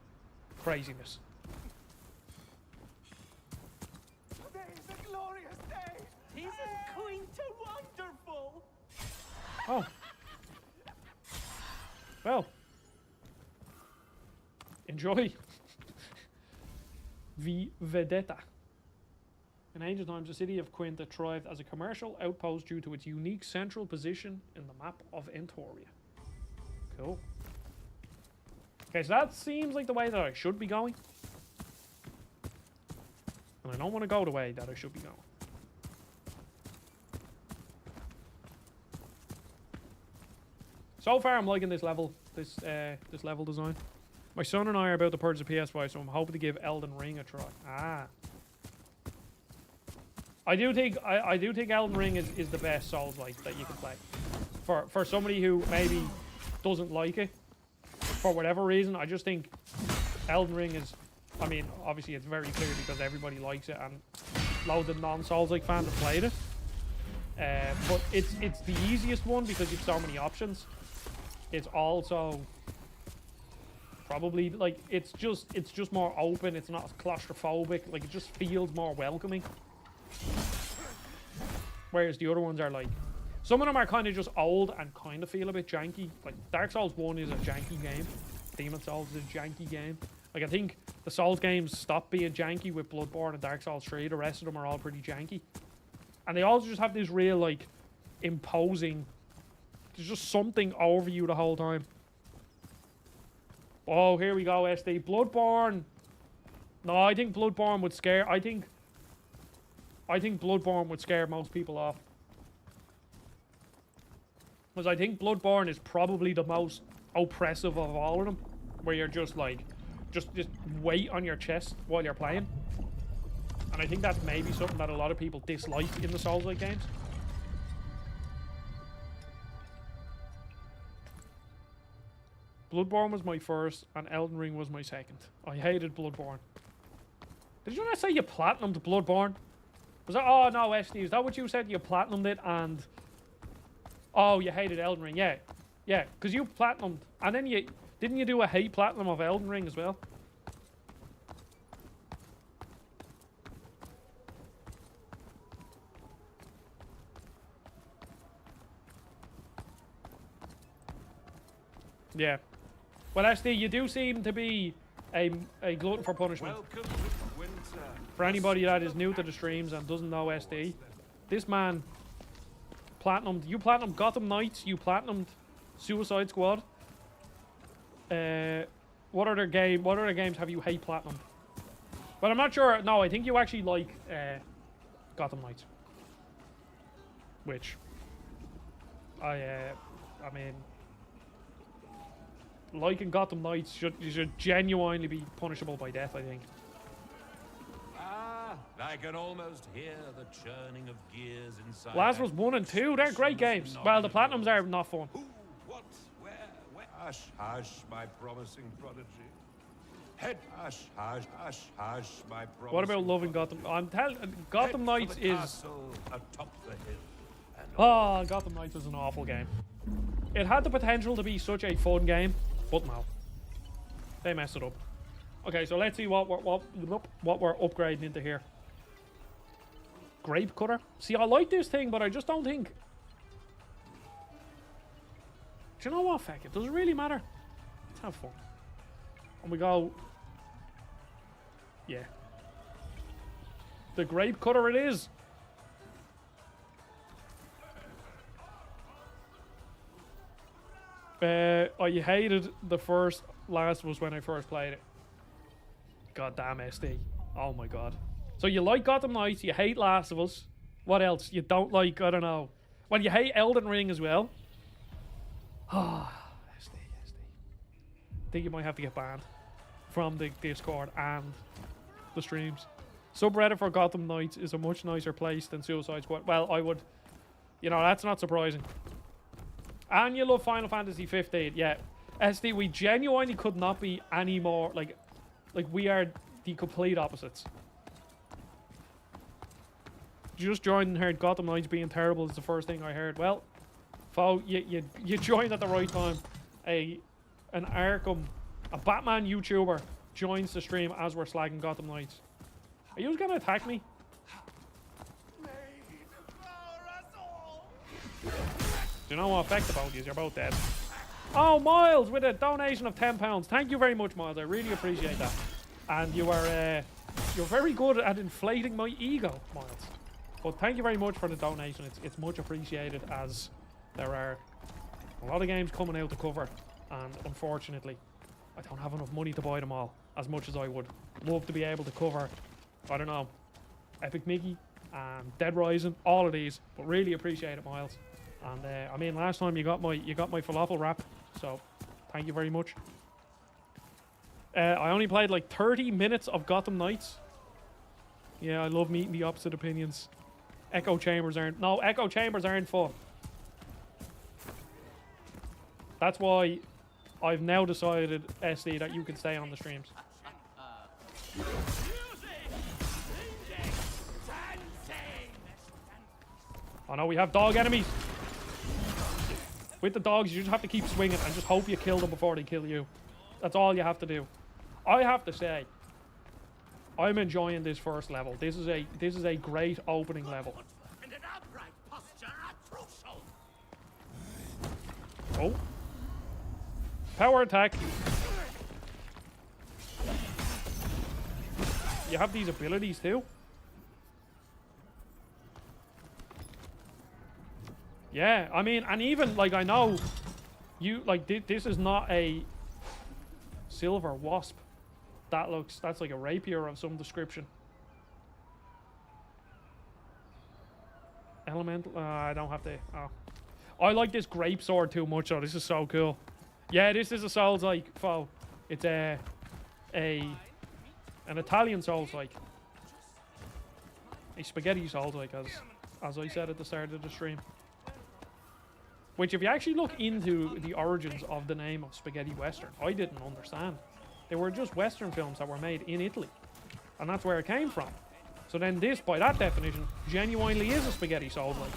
craziness. Today is a glorious day! Isn't Quinta wonderful? Oh. Well. Enjoy. V Vedetta. In ancient times, the city of Quinta thrived as a commercial outpost due to its unique central position in the map of Enotria. Cool. Okay, so that seems like the way that I should be going. And I don't want to go the way that I should be going. So far, I'm liking this level, this level design. My son and I are about to purchase a PS5, so I'm hoping to give Elden Ring a try. Ah. I do think Elden Ring is the best Souls-like that you can play. For somebody who maybe doesn't like it for whatever reason. I just think Elden Ring is, I mean, obviously it's very clear because everybody likes it and loads of non-Souls-like fans have played it. But it's the easiest one because you've so many options. It's also probably like it's just more open. It's not as claustrophobic. Like it just feels more welcoming. Whereas the other ones are like, some of them are kind of just old and kind of feel a bit janky. Like Dark Souls 1 is a janky game. Demon Souls is a janky game. Like I think the Souls games stopped being janky with Bloodborne and Dark Souls 3. The rest of them are all pretty janky. And they also just have this real like imposing, there's just something over you the whole time. Oh, here we go, SD. Bloodborne. No, I think Bloodborne would scare, I think Bloodborne would scare most people off. Because I think Bloodborne is probably the most oppressive of all of them. Where you're just like, just weight on your chest while you're playing. And I think that's maybe something that a lot of people dislike in the Souls-like games. Bloodborne was my first and Elden Ring was my second. I hated Bloodborne. Did you not say you platinumed Bloodborne? Was that, oh no, SD, is that what you said? You platinumed it and... Oh, you hated Elden Ring, yeah. Yeah, because you platinumed. And then you... Didn't you do a hate platinum of Elden Ring as well? Yeah. Well, SD, you do seem to be a glutton for punishment. For anybody that is new to the streams and doesn't know SD, this man platinumed. You platinumed Gotham Knights. You platinumed Suicide Squad. What other games have you hate platinumed? But I'm not sure. No, I think you actually like Gotham Knights, which I mean, liking Gotham Knights should genuinely be punishable by death, I think. I can almost hear the churning of gears inside. Last of Us 1 and 2, they're great games. Well, the platinums are not fun. Who, what, where? Hush, hush, my promising prodigy. Head, hush, hush, hush, hush, my promising. What about loving Gotham? I'm telling, Gotham Knights is. Atop the hill. Oh, Gotham Knights is an awful game. It had the potential to be such a fun game, but no, they messed it up. Okay, so let's see what we're upgrading into here. Grape cutter. See, I like this thing, but I just don't think. Do you know what, feck? It doesn't really matter. Let's have fun. And we go. Yeah. The grape cutter it is. I hated the first Last of Us when I first played it. God damn SD. Oh my god. So you like Gotham Knights, you hate Last of Us. What else? You don't like, I don't know. Well, you hate Elden Ring as well. Ah, SD. I think you might have to get banned from the Discord and the streams. Subreddit for Gotham Knights is a much nicer place than Suicide Squad. Well, I would... You know, that's not surprising. And you love Final Fantasy 15. Yeah. SD, we genuinely could not be any more... Like we are the complete opposites. Just joined and heard Gotham Knights being terrible is the first thing I heard. Well, Fo, you joined at the right time. A Batman YouTuber joins the stream as we're slagging Gotham Knights. Are you gonna attack me? Do you know what effect about these? You're both dead. Oh, Miles with a donation of £10. Thank you very much, Miles. I really appreciate that. And you are you're very good at inflating my ego, Miles. But thank you very much for the donation. It's much appreciated, as there are a lot of games coming out to cover, and unfortunately I don't have enough money to buy them all as much as I would love to be able to cover. I don't know, Epic Mickey and Dead Rising, all of these, but really appreciate it, Miles. And I mean, last time you got my falafel wrap, so thank you very much. I only played like 30 minutes of Gotham Knights. Yeah, I love meeting the opposite opinions. Echo chambers aren't fun. That's why I've now decided, SD, that you can stay on the streams. Oh no, we have dog enemies. With the dogs, you just have to keep swinging and just hope you kill them before they kill you. That's all you have to do. I have to say, I'm enjoying this first level. This is a great opening level. Oh. Power attack. You have these abilities too. Yeah, I mean, and even, like, I know you, like, this is not a silver wasp. That's like a rapier of some description. Elemental, I don't have to, oh. I like this grape sword too much, though. This is so cool. Yeah, this is a Souls-like foe. It's an Italian Souls-like. A spaghetti Souls-like, as I said at the start of the stream. Which, if you actually look into the origins of the name of spaghetti western, I didn't understand. They were just western films that were made in Italy. And that's where it came from. So then this, by that definition, genuinely is a spaghetti Souls-like.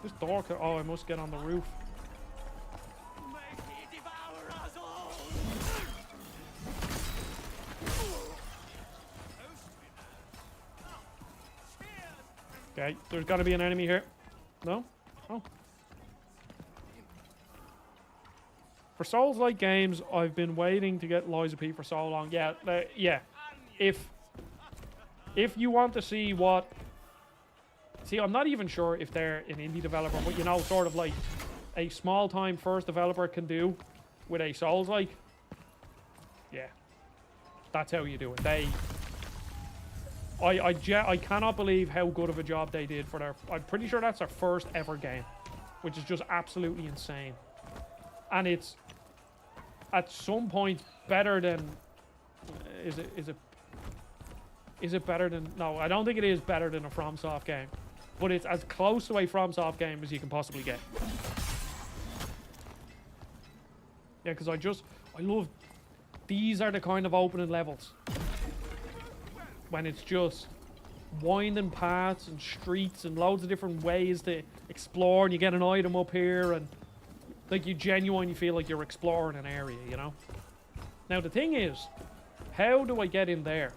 This door could, oh, I must get on the roof. Okay, there's got to be an enemy here. No? Oh. For Souls-like games, I've been waiting to get Lies of P for so long. Yeah, yeah. If you want to see what... See, I'm not even sure if they're an indie developer, but, you know, sort of like a small-time first developer can do with a Souls-like. Yeah. That's how you do it. I cannot believe how good of a job they did for their... I'm pretty sure that's their first ever game, which is just absolutely insane. And it's, at some point, better than... Is it better than... No, I don't think it is better than a FromSoft game. But it's as close to a FromSoft game as you can possibly get. Yeah, because I love... These are the kind of opening levels. When it's just winding paths and streets and loads of different ways to explore, and you get an item up here, and like you genuinely feel like you're exploring an area, you know? Now the thing is, how do I get in there?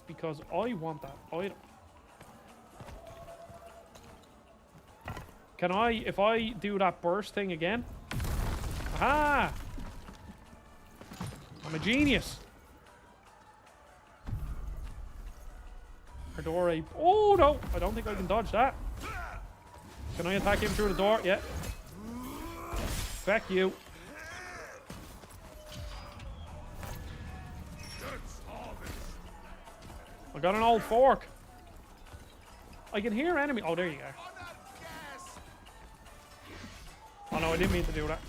Because I want that item. Can I, if I do that burst thing again? Aha! I'm a genius. Door ape. Oh no! I don't think I can dodge that. Can I attack him through the door? Yeah. Back you. I got an old fork. I can hear enemy. Oh, there you go. Oh no, I didn't mean to do that.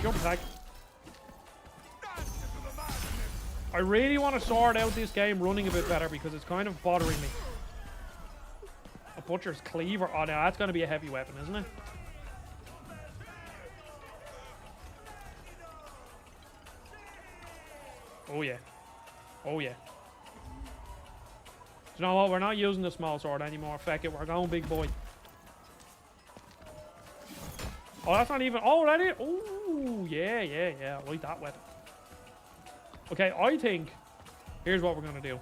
Jump attack. I really want to sort out this game running a bit better because it's kind of bothering me. A butcher's cleaver. Oh, no, that's going to be a heavy weapon, isn't it? Oh, yeah. Oh, yeah. You know what? We're not using the small sword anymore. Feck it. We're going big boy. Oh, that's not even... Oh, that is... Oh, yeah, yeah, yeah. I like that weapon. Okay, I think... Here's what we're going to do.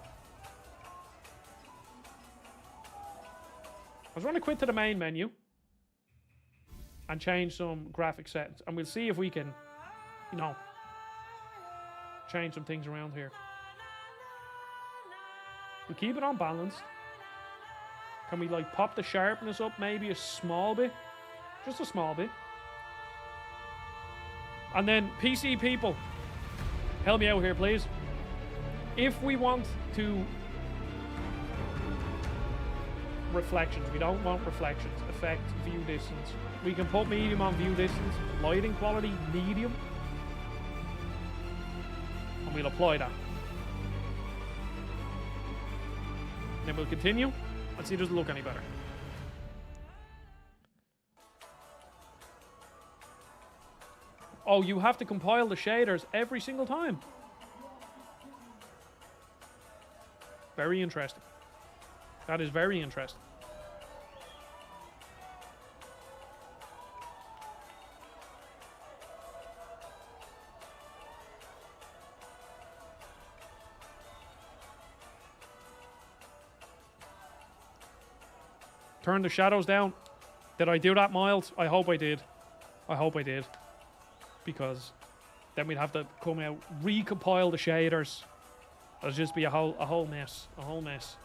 I was going to quit to the main menu. And change some graphic settings. And we'll see if we can, you know, change some things around here. We keep it on balanced. Can we, like, pop the sharpness up maybe a small bit? Just a small bit. And then, PC people, help me out here, please. If we want to... Reflections. We don't want reflections. Effect, view distance. We can put medium on view distance. Lighting quality, medium. And we'll apply that. Then we'll continue and see does it look any better. Oh, you have to compile the shaders every single time. Very interesting. That is very interesting. Turn the shadows down. Did I do that, Miles? I hope I did. I hope I did. Because then we'd have to come out, recompile the shaders. It'll just be a whole mess. A whole mess.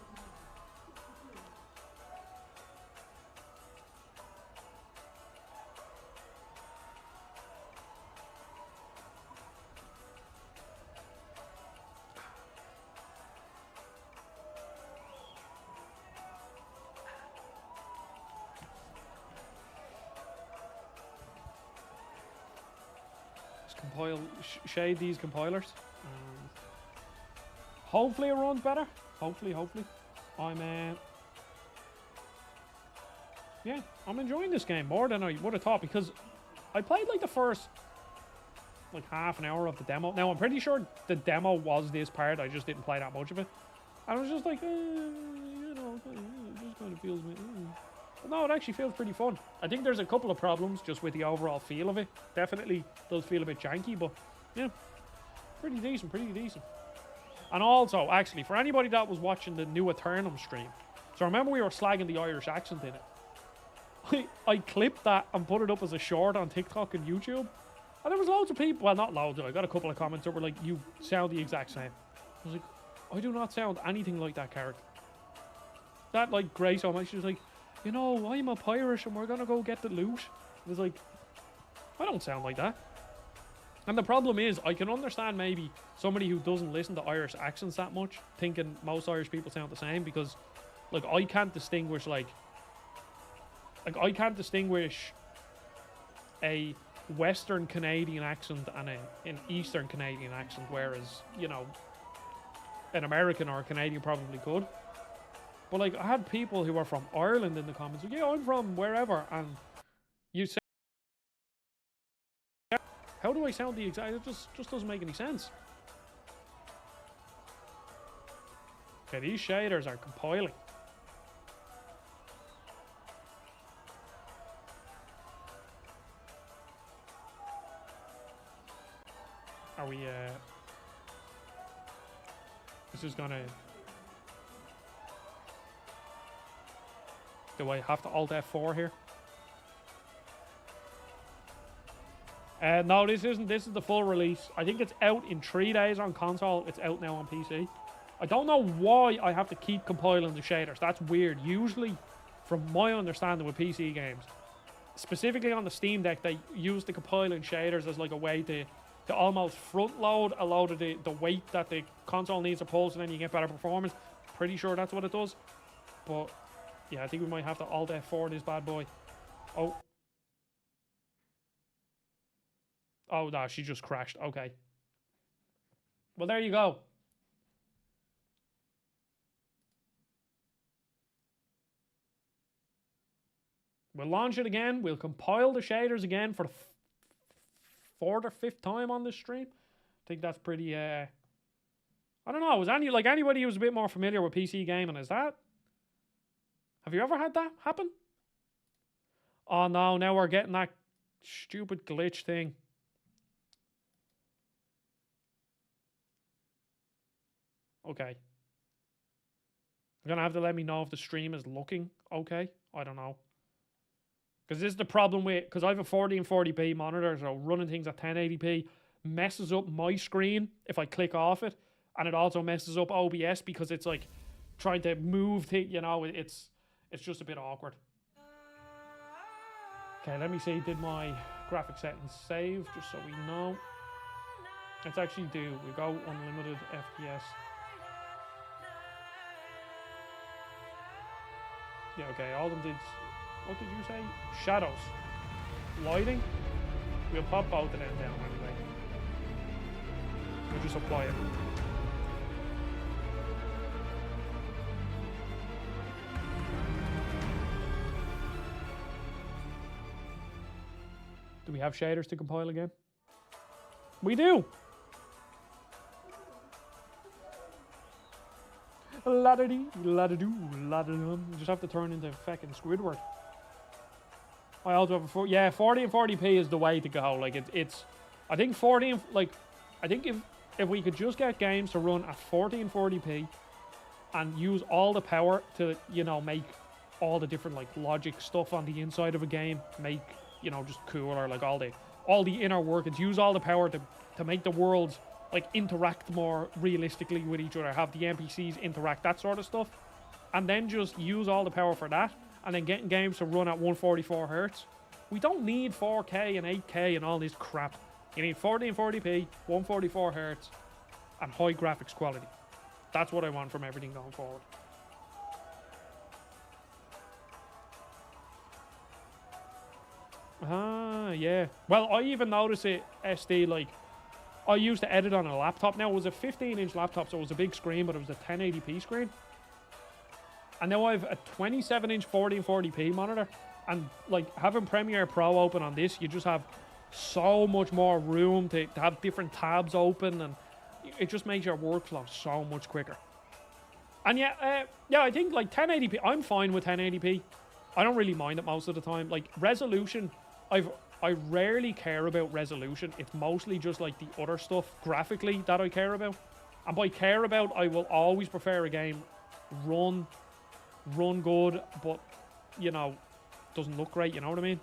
Compile, shade these compilers. Hopefully it runs better. Hopefully. Yeah, I'm enjoying this game more than I would have thought because I played like the first like half an hour of the demo. Now I'm pretty sure the demo was this part. I just didn't play that much of it. And I was just like, you know, it just kind of feels. But no, it actually feels pretty fun. I think there's a couple of problems just with the overall feel of it. Definitely does feel a bit janky, but yeah, pretty decent. And also, actually, for anybody that was watching the new Eternum stream, so remember we were slagging the Irish accent in it. I clipped that and put it up as a short on TikTok and YouTube, and there was loads of people. Well, not loads. I got a couple of comments that were like, "You sound the exact same." I was like, "I do not sound anything like that character." That like Grace so much. She was like, "You know, I'm a Irish and we're gonna go get the loot." It was like, I don't sound like that. And the problem is, I can understand maybe somebody who doesn't listen to Irish accents that much thinking most Irish people sound the same because, like, I can't distinguish I can't distinguish a Western Canadian accent and an Eastern Canadian accent, whereas, you know, an American or a Canadian probably could. But like, I had people who are from Ireland in the comments, like, yeah, I'm from wherever, and you say, how do I sound the exact? It just doesn't make any sense. Okay, these shaders are compiling. Are we, this is gonna... Do I have to Alt F4 here? No, this isn't. This is the full release. I think it's out in 3 days on console. It's out now on PC. I don't know why I have to keep compiling the shaders. That's weird. Usually, from my understanding with PC games, specifically on the Steam Deck, they use the compiling shaders as like a way to almost front load a load of the weight that the console needs to pull, so then you get better performance. Pretty sure that's what it does. But yeah, I think we might have to Alt F4 this bad boy. Oh. Oh, no, she just crashed. Okay. Well, there you go. We'll launch it again. We'll compile the shaders again for the fourth or fifth time on this stream. I think that's pretty, I don't know. Was anybody who's a bit more familiar with PC gaming, is that? Have you ever had that happen? Oh, no. Now we're getting that stupid glitch thing. Okay. You're going to have to let me know if the stream is looking okay. I don't know. Because this is the problem with... Because I have a 1440p monitor, so running things at 1080p messes up my screen if I click off it. And it also messes up OBS because it's like trying to move things, you know, it's just a bit awkward. Okay, let me see. Did my graphic settings save? Just so we know. Let's actually do... We go unlimited FPS. Yeah, okay, all of them did... What did you say? Shadows. Lighting? We'll pop both of them down anyway. We'll just apply it. Do we have shaders to compile again? We do! La-da-dee, la-da-doo, la-da-dum. You just have to turn into fucking Squidward. I also have a 40 and 40p is the way to go. Like it's I think 40 and I think if we could just get games to run at 40 and 40p and use all the power to, you know, make all the different like logic stuff on the inside of a game, make, you know, just cooler, like all the inner workings, use all the power to make the worlds like interact more realistically with each other, have the NPCs interact, that sort of stuff, and then just use all the power for that, and then getting games to run at 144 hertz. We don't need 4K and 8K and all this crap. You need 40 and 40p, 144 hertz, and high graphics quality. That's what I want from everything going forward. Yeah. Well, I even noticed it, SD, like, I used to edit on a laptop. Now, it was a 15-inch laptop, so it was a big screen, but it was a 1080p screen. And now I have a 27-inch 40 and 40p monitor. And, like, having Premiere Pro open on this, you just have so much more room to have different tabs open, and it just makes your workflow so much quicker. And yeah, I think, like, 1080p, I'm fine with 1080p. I don't really mind it most of the time. Like, resolution, I rarely care about resolution. It's mostly just like the other stuff graphically that I care about. And by care about, I will always prefer a game run good, but, you know, doesn't look great, you know what I mean?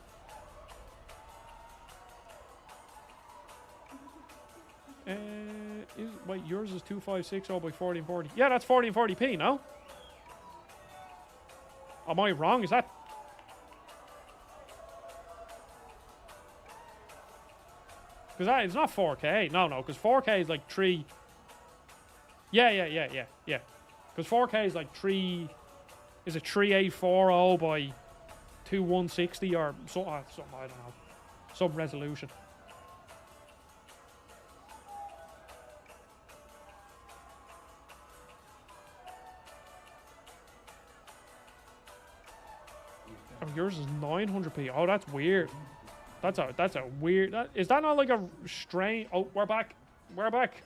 Wait, yours is 2560 by 40 and 40. Yeah, that's 40 and 40p, no? Am I wrong? Is that... Because it's not 4K. No, because 4K is like 3... Yeah. Because 4K is like 3... Is it 3840 by 2160 or something, I don't know. Some resolution. Oh, yours is 900p. Oh, that's weird. That's a weird... Is that not like a strain? Oh, we're back. We're back.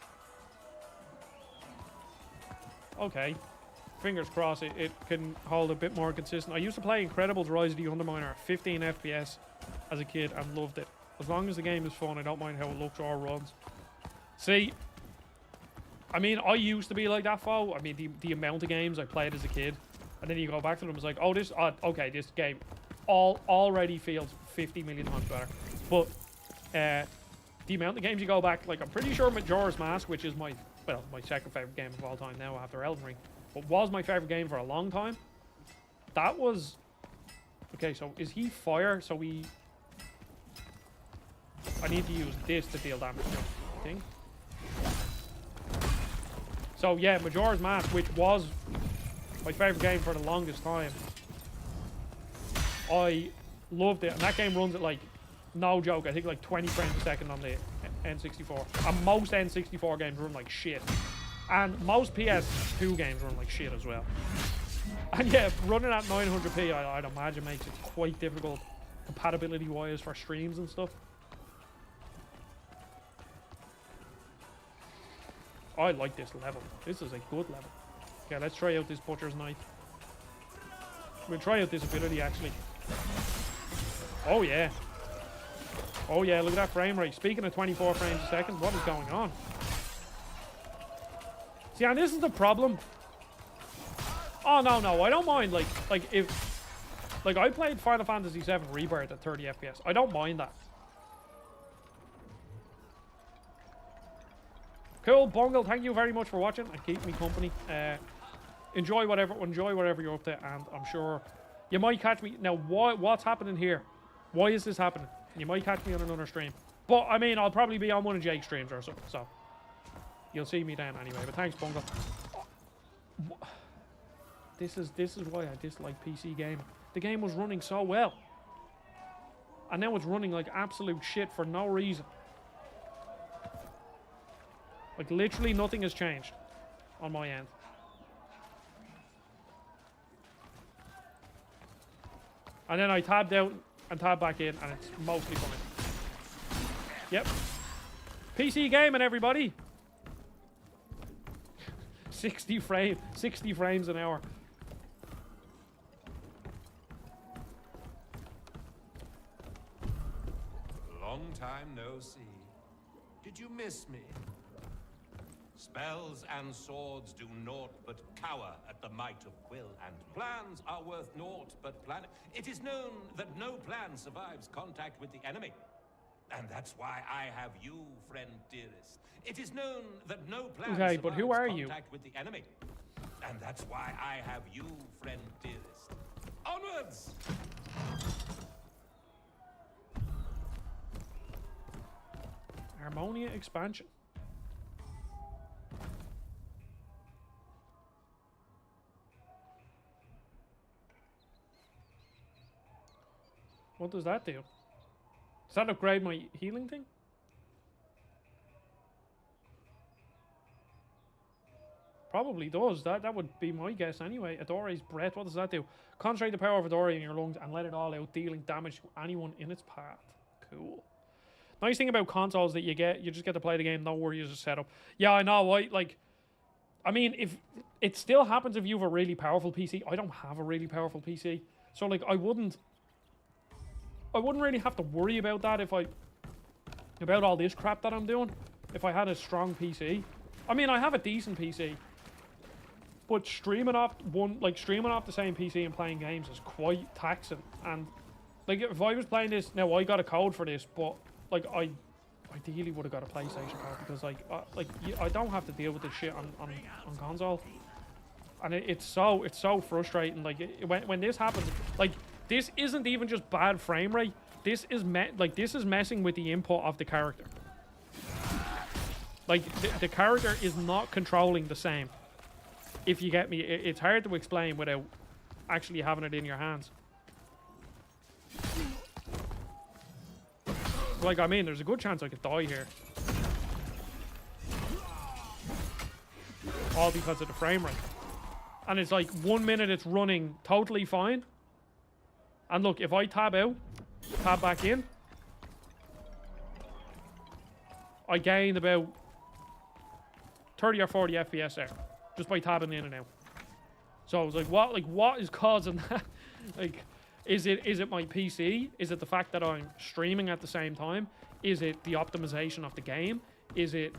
Okay. Fingers crossed it can hold a bit more consistent. I used to play Incredibles Rise of the Underminer at 15 FPS as a kid and loved it. As long as the game is fun, I don't mind how it looks or runs. See, I mean, I used to be like that, Fo. I mean, the amount of games I played as a kid, and then you go back to them, it's like, oh, okay, this game already feels 50 million times better. But the amount of games you go back, like, I'm pretty sure Majora's Mask, which is my second favorite game of all time now after Elden Ring, but was my favorite game for a long time. That was... Okay, so is he fire? So I need to use this to deal damage, I think. So yeah, Majora's Mask, which was my favorite game for the longest time. I loved it, and that game runs at, like, no joke, I think like 20 frames a second on the N64. And most N64 games run like shit. And most PS2 games run like shit as well. And yeah, running at 900p, I'd imagine makes it quite difficult compatibility-wise for streams and stuff. I like this level. This is a good level. Okay, let's try out this Butcher's Knife. We'll try out this ability, actually. Oh, yeah. Oh, yeah, look at that frame rate. Speaking of 24 frames a second, what is going on? See, and this is the problem. Oh, no, I don't mind, like if... Like, I played Final Fantasy VII Rebirth at 30 FPS. I don't mind that. Cool, Bungle, thank you very much for watching and keeping me company. Enjoy whatever you're up to, and I'm sure you might catch me. Now, what's happening here? Why is this happening? You might catch me on another stream. But, I mean, I'll probably be on one of Jake's streams or something, so... You'll see me then anyway, but thanks, Bungle. This is why I dislike PC gaming. The game was running so well. And now it's running like absolute shit for no reason. Like, literally nothing has changed on my end. And then I tabbed out and tabbed back in, and it's mostly fine. Yep. PC gaming, everybody. 60 frames an hour. Long time no see. Did you miss me? Spells and swords do naught but cower at the might of quill, and plans are worth naught but plan. It is known that no plan survives contact with the enemy. And that's why I have you, friend dearest. It is known that no plan Okay, but who are survives you? contact with the enemy. And that's why I have you, friend dearest. Onwards! Harmonia expansion. What does that do? Does that upgrade my healing thing? Probably does. That would be my guess anyway. Adore's breath. What does that do? Concentrate the power of Adore in your lungs and let it all out, dealing damage to anyone in its path. Cool. Nice thing about consoles that you just get to play the game, no worries of setup. Yeah, I know. I mean, if it still happens if you have a really powerful PC. I don't have a really powerful PC, so like I wouldn't really have to worry about that about all this crap that I'm doing if I had a strong PC. I mean, I have a decent PC, but streaming off the same PC and playing games is quite taxing. And like if I was playing this now, I got a code for this, but like I ideally would have got a PlayStation card because I don't have to deal with this shit on console. And it's so frustrating. Like when this happens, like this isn't even just bad frame rate. This is messing with the input of the character. Like the character is not controlling the same. If you get me, it's hard to explain without actually having it in your hands. Like, I mean, there's a good chance I could die here. All because of the frame rate. And it's like 1 minute it's running totally fine. And look, if I tab out, tab back in, I gained about 30 or 40 FPS there. Just by tabbing in and out. So I was like, what is causing that? Like, is it my PC? Is it the fact that I'm streaming at the same time? Is it the optimization of the game? Is it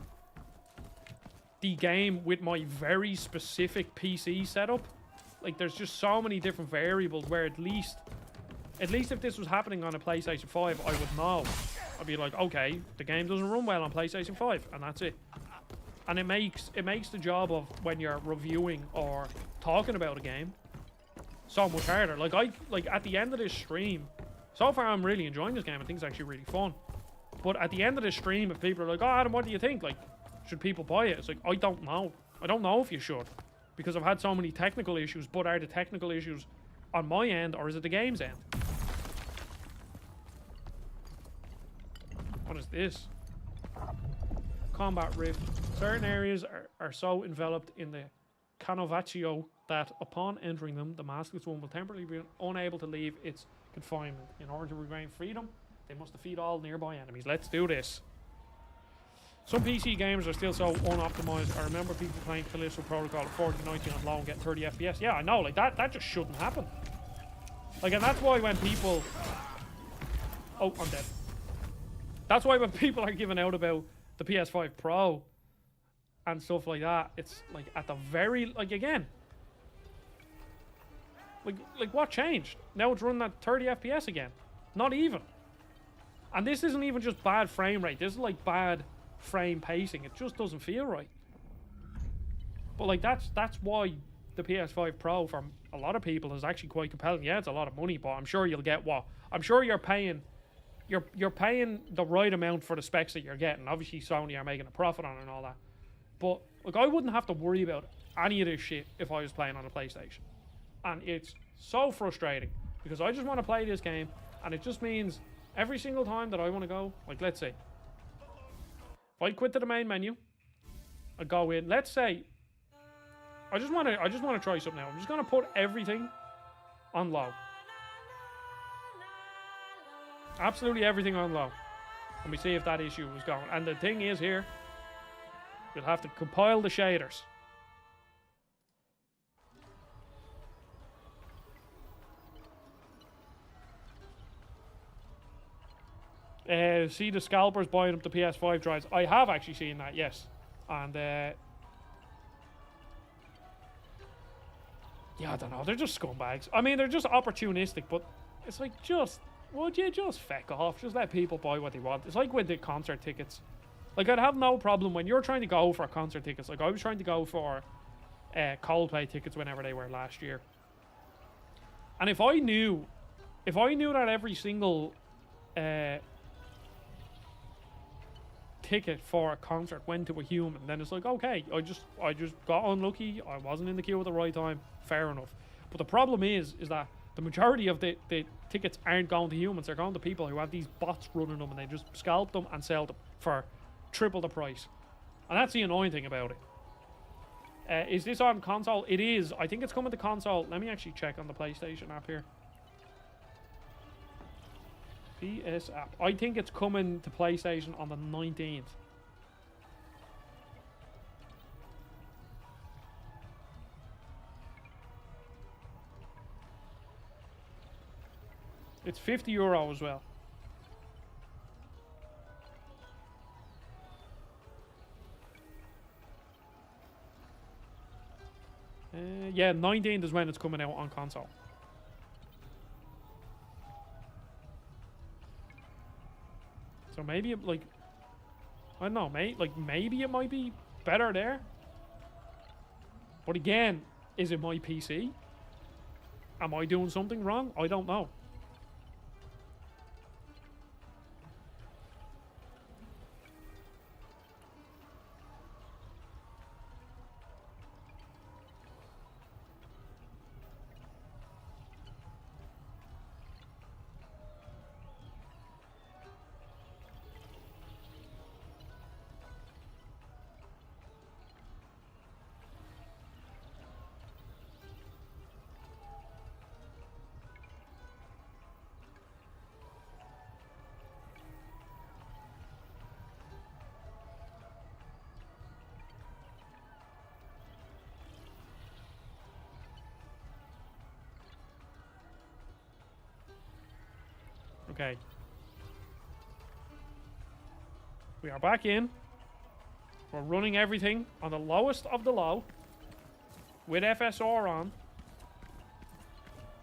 the game with my very specific PC setup? Like, there's just so many different variables where at least if this was happening on a PlayStation 5, I would know. I'd be like, okay, the game doesn't run well on PlayStation 5, and that's it. And it makes the job of when you're reviewing or talking about a game so much harder. Like at the end of this stream, so far I'm really enjoying this game. I think it's actually really fun. But at the end of this stream, if people are like, "Oh, Adam, what do you think? Like, should people buy it?" It's like, I don't know. I don't know if you should, because I've had so many technical issues. But are the technical issues on my end, or is it the game's end? What is this? Combat rift. Certain areas are so enveloped in the Canovatio that upon entering them, the maskless one will temporarily be unable to leave its confinement. In order to regain freedom, they must defeat all nearby enemies. Let's do this. Some PC games are still so unoptimized. I remember people playing Callisto Protocol at 4090 on low and get 30 FPS. Yeah, I know, like that just shouldn't happen. Like, and that's why when people... Oh, I'm dead. That's why when people are giving out about the PS5 Pro and stuff like that, it's like at the very, like, again, like what changed? Now it's running at 30 FPS again. Not even. And this isn't even just bad frame rate. This is like bad frame pacing. It just doesn't feel right. But like that's why the PS5 Pro for a lot of people is actually quite compelling. Yeah, it's a lot of money, but I'm sure you'll get what? I'm sure you're paying the right amount for the specs that you're getting. Obviously Sony are making a profit on it and all that. But like, I wouldn't have to worry about any of this shit if I was playing on a PlayStation. And it's so frustrating because I just want to play this game, and it just means every single time that I want to go, like, let's say if I quit to the main menu, I go in, let's say I just want to try something now. I'm just going to put everything on low. Absolutely everything on low. Let me see if that issue was gone. And the thing is here, you'll have to compile the shaders. See the scalpers buying up the PS5 drives. I have actually seen that, yes. And yeah, I don't know. They're just scumbags. I mean, they're just opportunistic, but it's like, would you just feck off? Just let people buy what they want. It's like with the concert tickets. Like, I'd have no problem when you're trying to go for concert tickets. Like, I was trying to go for Coldplay tickets whenever they were last year. And if I knew that every single ticket for a concert went to a human, then it's like, okay, I just got unlucky. I wasn't in the queue at the right time. Fair enough. But the problem is that the majority of the tickets aren't going to humans. They're going to people who have these bots running them, and they just scalp them and sell them for triple the price. And that's the annoying thing about it. Is this on console? It is. I think it's coming to console. Let me actually check on the PlayStation app here. PS app. I think it's coming to PlayStation on the 19th. It's €50 as well. Yeah, 19th is when it's coming out on console. So maybe it, like, I don't know, maybe it might be better there. But again, is it my PC? Am I doing something wrong? I don't know. Okay. We are back in. We're running everything on the lowest of the low. With FSR on.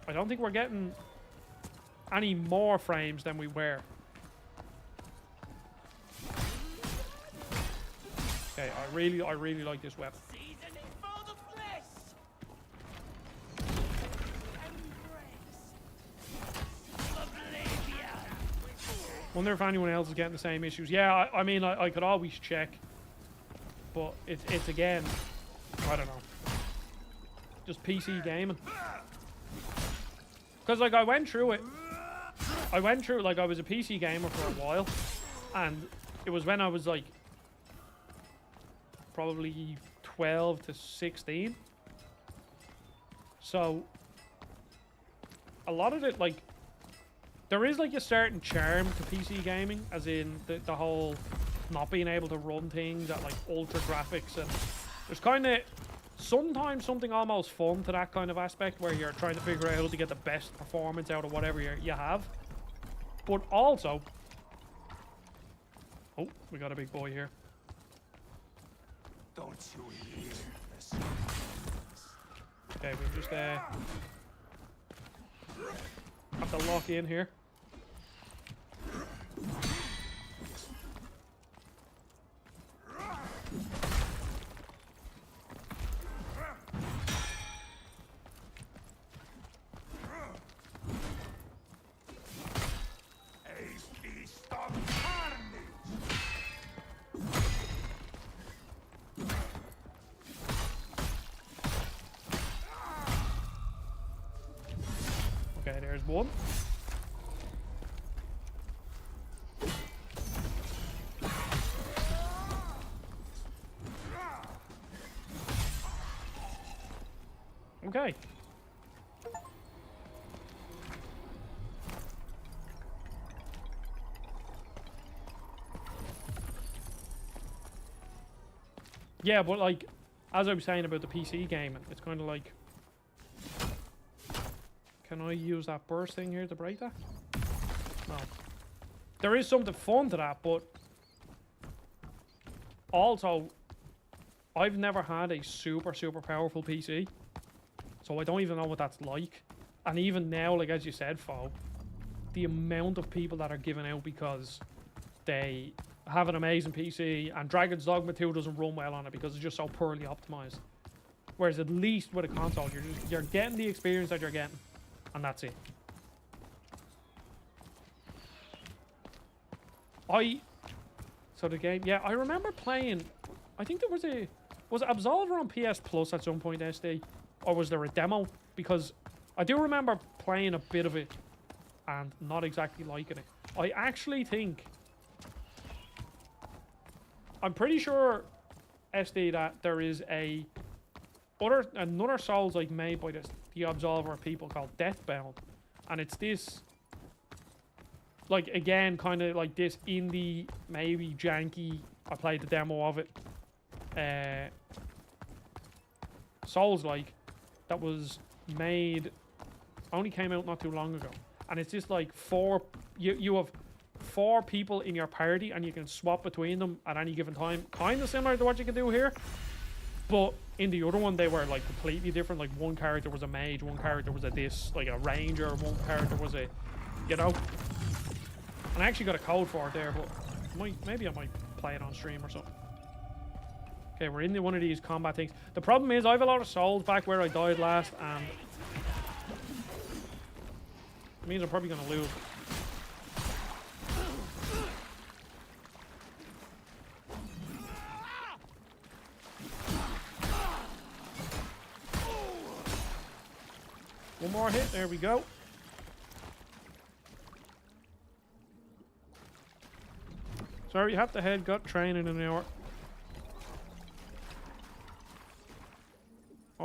I don't think we're getting any more frames than we were. Okay, I really like this weapon. Wonder if anyone else is getting the same issues. Yeah, I mean, I could always check. But it's again, I don't know. Just PC gaming. Because, like, I went through it, like, I was a PC gamer for a while. And it was when I was, like, probably 12 to 16. So, a lot of it, like, there is, like, a certain charm to PC gaming, as in the whole not being able to run things at, like, ultra graphics, and there's kind of sometimes something almost fun to that kind of aspect where you're trying to figure out how to get the best performance out of whatever you have. But also, oh, we got a big boy here. Don't you hear this? Okay, we'll just have to lock in here. Okay, there's one. Okay. Yeah, but like, as I was saying about the PC gaming, it's kind of like, can I use that burst thing here to break that? No. There is something fun to that, but also, I've never had a super powerful PC, so I don't even know what that's like. And even now, like as you said, Fo, the amount of people that are giving out because they have an amazing PC and Dragon's Dogma 2 doesn't run well on it because it's just so poorly optimized. Whereas at least with a console, you're getting the experience that you're getting, and that's it. So the game, yeah, I remember playing. I think there was it Absolver on PS Plus at some point, SD, or was there a demo? Because I do remember playing a bit of it and not exactly liking it. I actually think, I'm pretty sure, SD, that there is another Souls like made by the Absolver people called Deathbound, and it's this, like, again, kind of like this indie, maybe janky. I played the demo of it. Souls like that was made, only came out not too long ago, and it's just like you have 4 people in your party and you can swap between them at any given time, kind of similar to what you can do here, but in the other one they were like completely different. Like one character was a mage, one character was like a ranger, one character was a, you know. And I actually got a code for it there, but maybe I might play it on stream or something. Okay, we're in one of these combat things. The problem is I have a lot of souls back where I died last, and it means I'm probably going to lose. One more hit, there we go. Sorry, you have to head gut training in an hour. I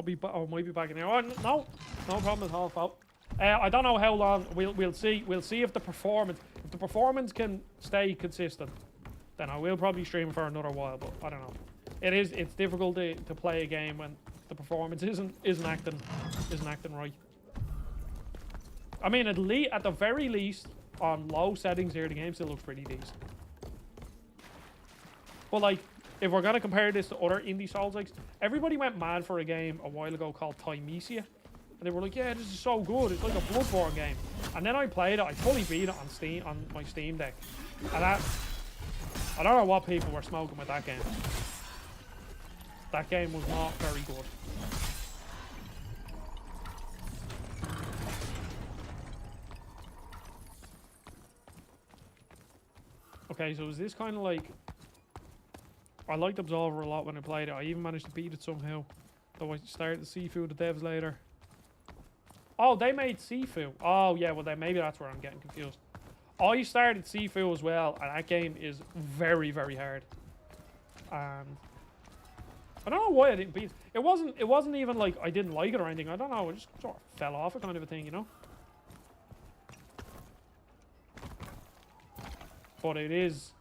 might be back in an hour. No problem at all, folks. I don't know how long. We'll see. We'll see if the performance can stay consistent. Then I will probably stream for another while. But I don't know. It's difficult to play a game when the performance isn't acting right. I mean, at the very least, on low settings here, the game still looks pretty decent. But like, if we're gonna compare this to other indie Souls likes, everybody went mad for a game a while ago called Timecia, and they were like, "Yeah, this is so good. It's like a Bloodborne game." And then I played it. I fully beat it on Steam, on my Steam Deck, and I don't know what people were smoking with that game. That game was not very good. Okay, so is this kind of like, I liked Absolver a lot when I played it. I even managed to beat it somehow. Though I started to Sifu, the devs later. Oh, they made Sifu. Oh, yeah, well, then maybe that's where I'm getting confused. I started Sifu as well, and that game is very hard. And I don't know why I didn't beat it. It wasn't even like I didn't like it or anything. I don't know. It just sort of fell off it, kind of a thing, you know? But it is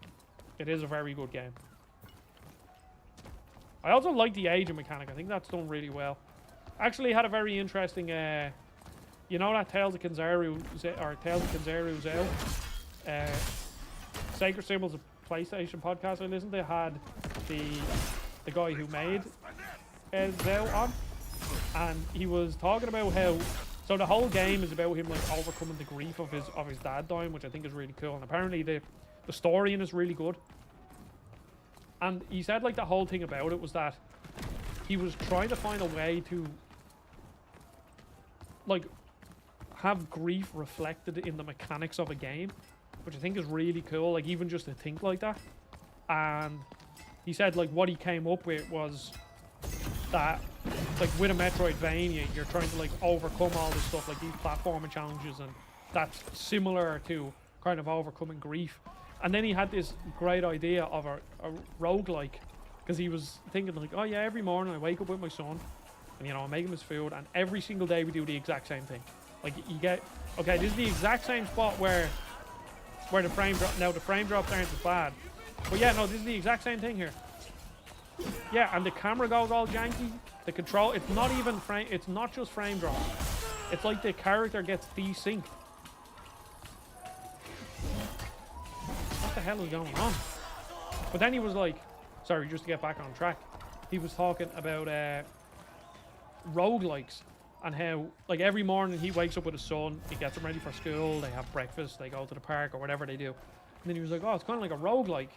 a very good game. I also like the aging mechanic. I think that's done really well. Actually had a very interesting, you know that Tales of Kanzaru Zell, Sacred Symbols of PlayStation podcast I listened to, had the guy who made Zell on, and he was talking about how, so the whole game is about him like overcoming the grief of his dad dying, which I think is really cool, and apparently the story in it is really good. And he said like the whole thing about it was that he was trying to find a way to like have grief reflected in the mechanics of a game, which I think is really cool, like even just to think like that. And he said like what he came up with was that like with a Metroidvania you're trying to like overcome all this stuff, like these platforming challenges, and that's similar to kind of overcoming grief. And then he had this great idea of a roguelike, because he was thinking like, oh yeah, every morning I wake up with my son, and you know, I make him his food, and every single day we do the exact same thing. Like you get, okay, this is the exact same spot where the frame drop. Now the frame drops aren't as bad, but yeah, no, this is the exact same thing here. Yeah, and the camera goes all janky. The control, it's not even frame, it's not just frame drop. It's like the character gets desynced. What the hell is going on? But then he was like, sorry, just to get back on track, he was talking about roguelikes and how, like, every morning he wakes up with his son, he gets him ready for school, they have breakfast, they go to the park or whatever they do. And then he was like, oh, it's kind of like a roguelike.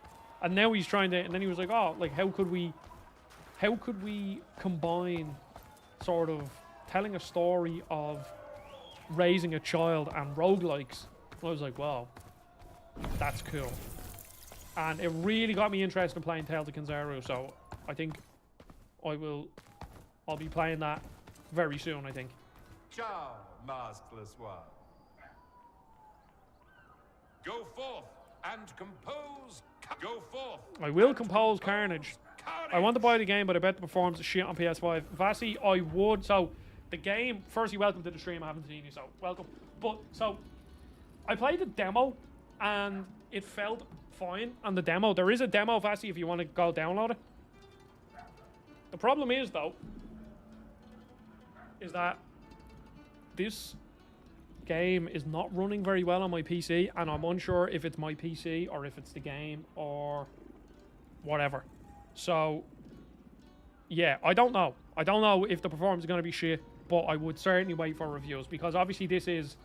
And now he's trying to, and then he was like, oh, like, how could we combine sort of telling a story of raising a child and roguelikes? And I was like, wow, that's cool. And it really got me interested in playing Tales of Kinzaru, so I think I'll be playing that very soon, I think. Ciao, maskless one. Go forth and compose. Go forth. I will compose Carnage. I want to buy the game, but I bet the performance is shit on PS5. Vasi, I would. So, the game, firstly, welcome to the stream. I haven't seen you, so welcome. But, so, I played the demo, and it felt fine on the demo. There is a demo, Vasi, if you want to go download it. The problem is, though, is that this game is not running very well on my PC, and I'm unsure if it's my PC or if it's the game or whatever. So, yeah, I don't know. I don't know if the performance is going to be shit, but I would certainly wait for reviews, because obviously this is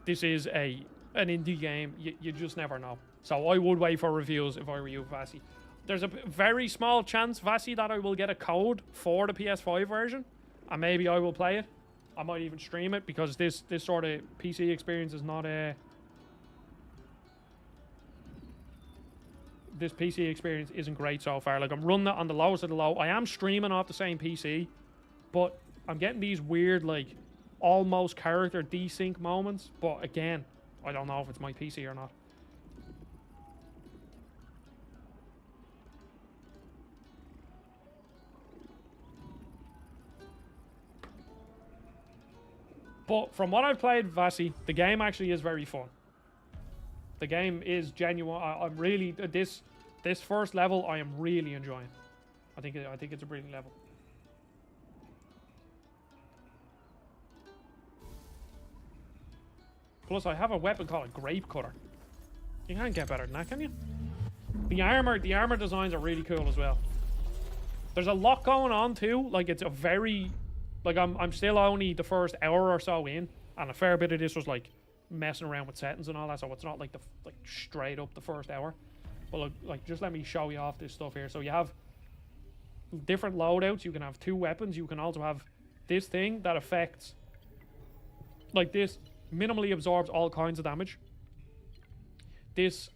an indie game. You just never know. So I would wait for reviews if I were you, Vasi. There's a very small chance, Vasi, that I will get a code for the PS5 version, and maybe I will play it. I might even stream it, because this sort of PC experience is not a... This PC experience isn't great so far. Like, I'm running it on the lowest of the low. I am streaming off the same PC, but I'm getting these weird, like, almost character desync moments. But again, I don't know if it's my PC or not. But from what I've played, Vasi, the game actually is very fun. The game is genuine. I'm really this first level I am really enjoying. I think it's a brilliant level. Plus, I have a weapon called a grape cutter. You can't get better than that, can you? The armor designs are really cool as well. There's a lot going on too. Like, it's a very, like, I'm still only the first hour or so in, and a fair bit of this was like messing around with settings and all that, so it's not like straight up the first hour. But look, like, just let me show you off this stuff here. So you have different loadouts. You can have 2 weapons. You can also have this thing that affects, like, this minimally absorbs all kinds of damage. This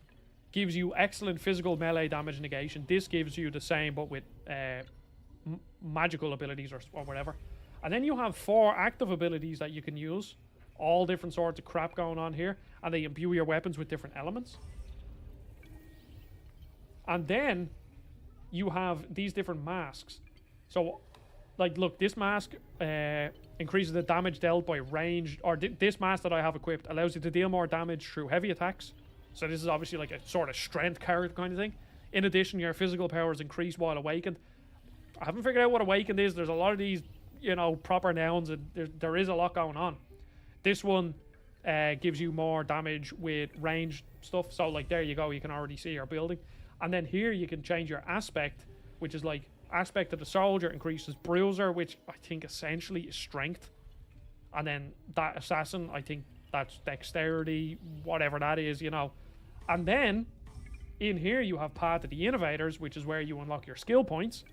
gives you excellent physical melee damage negation. This gives you the same, but with magical abilities or whatever. And then you have 4 active abilities that you can use. All different sorts of crap going on here. And they imbue your weapons with different elements. And then you have these different masks. So, like, look, this mask increases the damage dealt by ranged, or this mask that I have equipped allows you to deal more damage through heavy attacks. So this is obviously like a sort of strength character kind of thing. In addition, your physical powers increase while awakened. I haven't figured out what awakened is. There's a lot of these, you know, proper nouns, and there is a lot going on. This one gives you more damage with ranged stuff. So, like, there you go. You can already see your building. And then here you can change your aspect, which is like aspect of the soldier increases bruiser, which I think essentially is strength. And then that assassin, I think that's dexterity, whatever that is, you know. And then in here you have Path of the Innovators, which is where you unlock your skill points,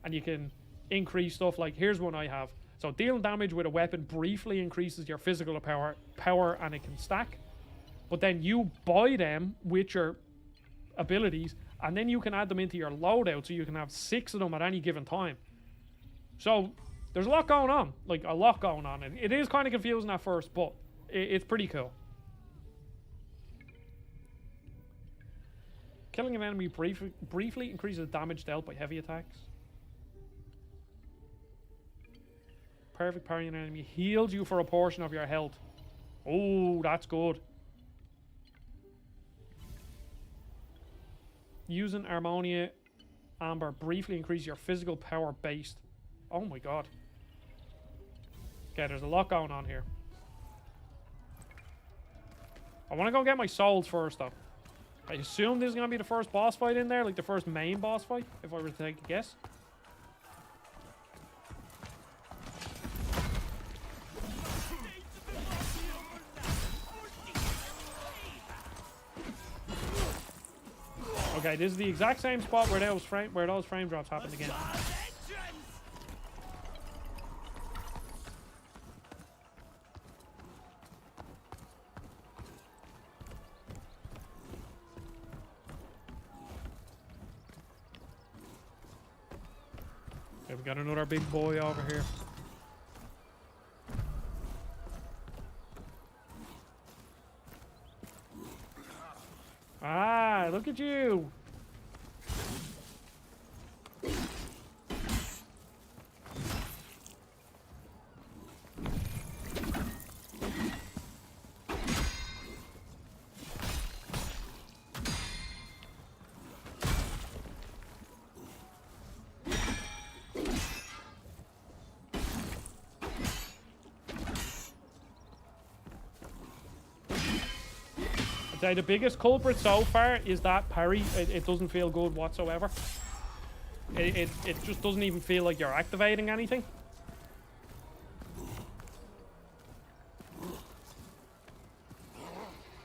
and you can increase stuff. Like, here's one I have. So dealing damage with a weapon briefly increases your physical power, and it can stack. But then you buy them with your abilities, and then you can add them into your loadout, so you can have 6 of them at any given time. So there's a lot going on, like a lot going on. And it is kind of confusing at first, but it's pretty cool. Killing an enemy briefly increases damage dealt by heavy attacks. Perfect parrying an enemy heals you for a portion of your health. Oh, that's good. Using Harmonia amber. Briefly increase your physical power based. Oh my god. Okay, there's a lot going on here. I want to go get my souls first, though. I assume this is going to be the first boss fight in there, like the first main boss fight, if I were to take a guess. Okay, this is the exact same spot where those frame drops happened again. Okay, we got another big boy over here. Ah, look at you. I'd say the biggest culprit so far is that parry. It doesn't feel good whatsoever. It just doesn't even feel like you're activating anything.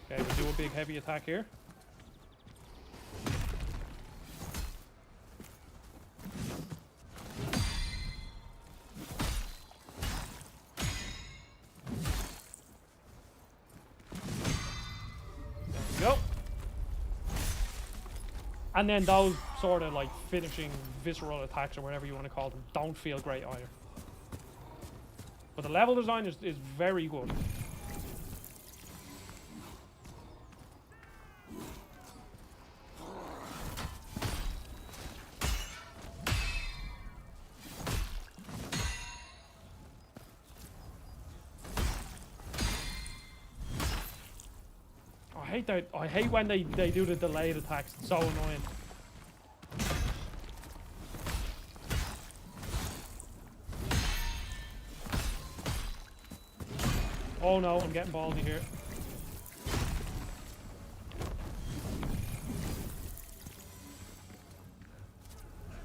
Okay, we'll do a big heavy attack here. Go. And then those sort of like finishing visceral attacks or whatever you want to call them don't feel great either. But the level design is very good. I hate when they do the delayed attacks. It's so annoying. Oh no, I'm getting ballsy here.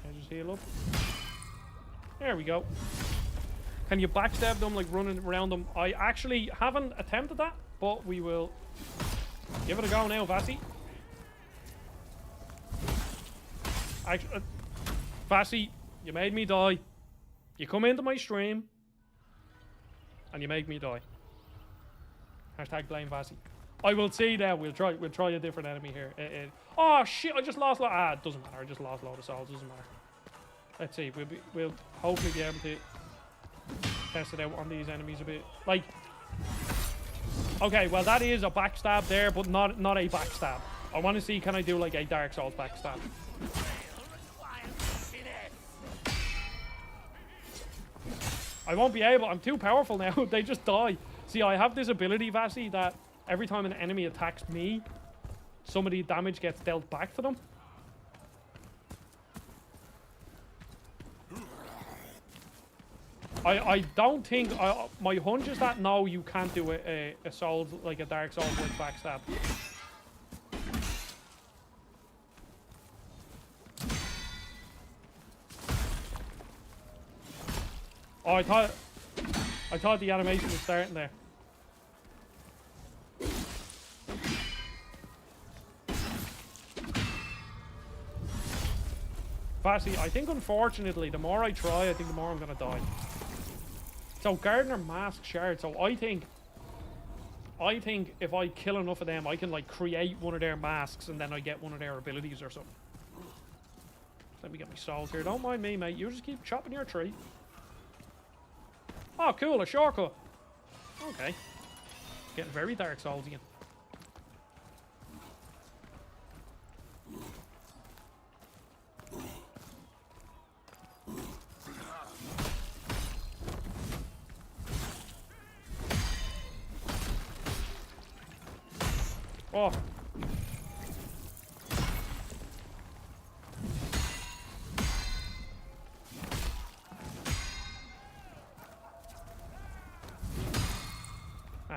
Can I just heal up? There we go. Can you backstab them like running around them? I actually haven't attempted that, but we will give it a go now, Vassy. Vassy, you made me die. You come into my stream and you make me die. Hashtag blame Vassy. I will see now. We'll try a different enemy here. Oh shit! I just lost. It doesn't matter. I just lost a load of souls. Doesn't matter. Let's see. We'll hopefully be able to test it out on these enemies a bit. Like, okay, well that is a backstab there, but not a backstab. I want to see, can I do like a Dark Souls backstab? I won't be able. I'm too powerful now. They just die. See, I have this ability, Vassy, that every time an enemy attacks me, some of the damage gets dealt back to them. I don't think... my hunch is that no, you can't do a Souls, like a Dark Souls with backstab. Oh, I thought the animation was starting there. Vassy, I think unfortunately, the more I try, I think the more I'm gonna die. So Gardener Mask Shard. So I think if I kill enough of them, I can like create one of their masks, and then I get one of their abilities or something. Let me get my souls here. Don't mind me, mate. You just keep chopping your tree. Oh, cool, a shortcut. Okay. Getting very Dark Souls again. Oh.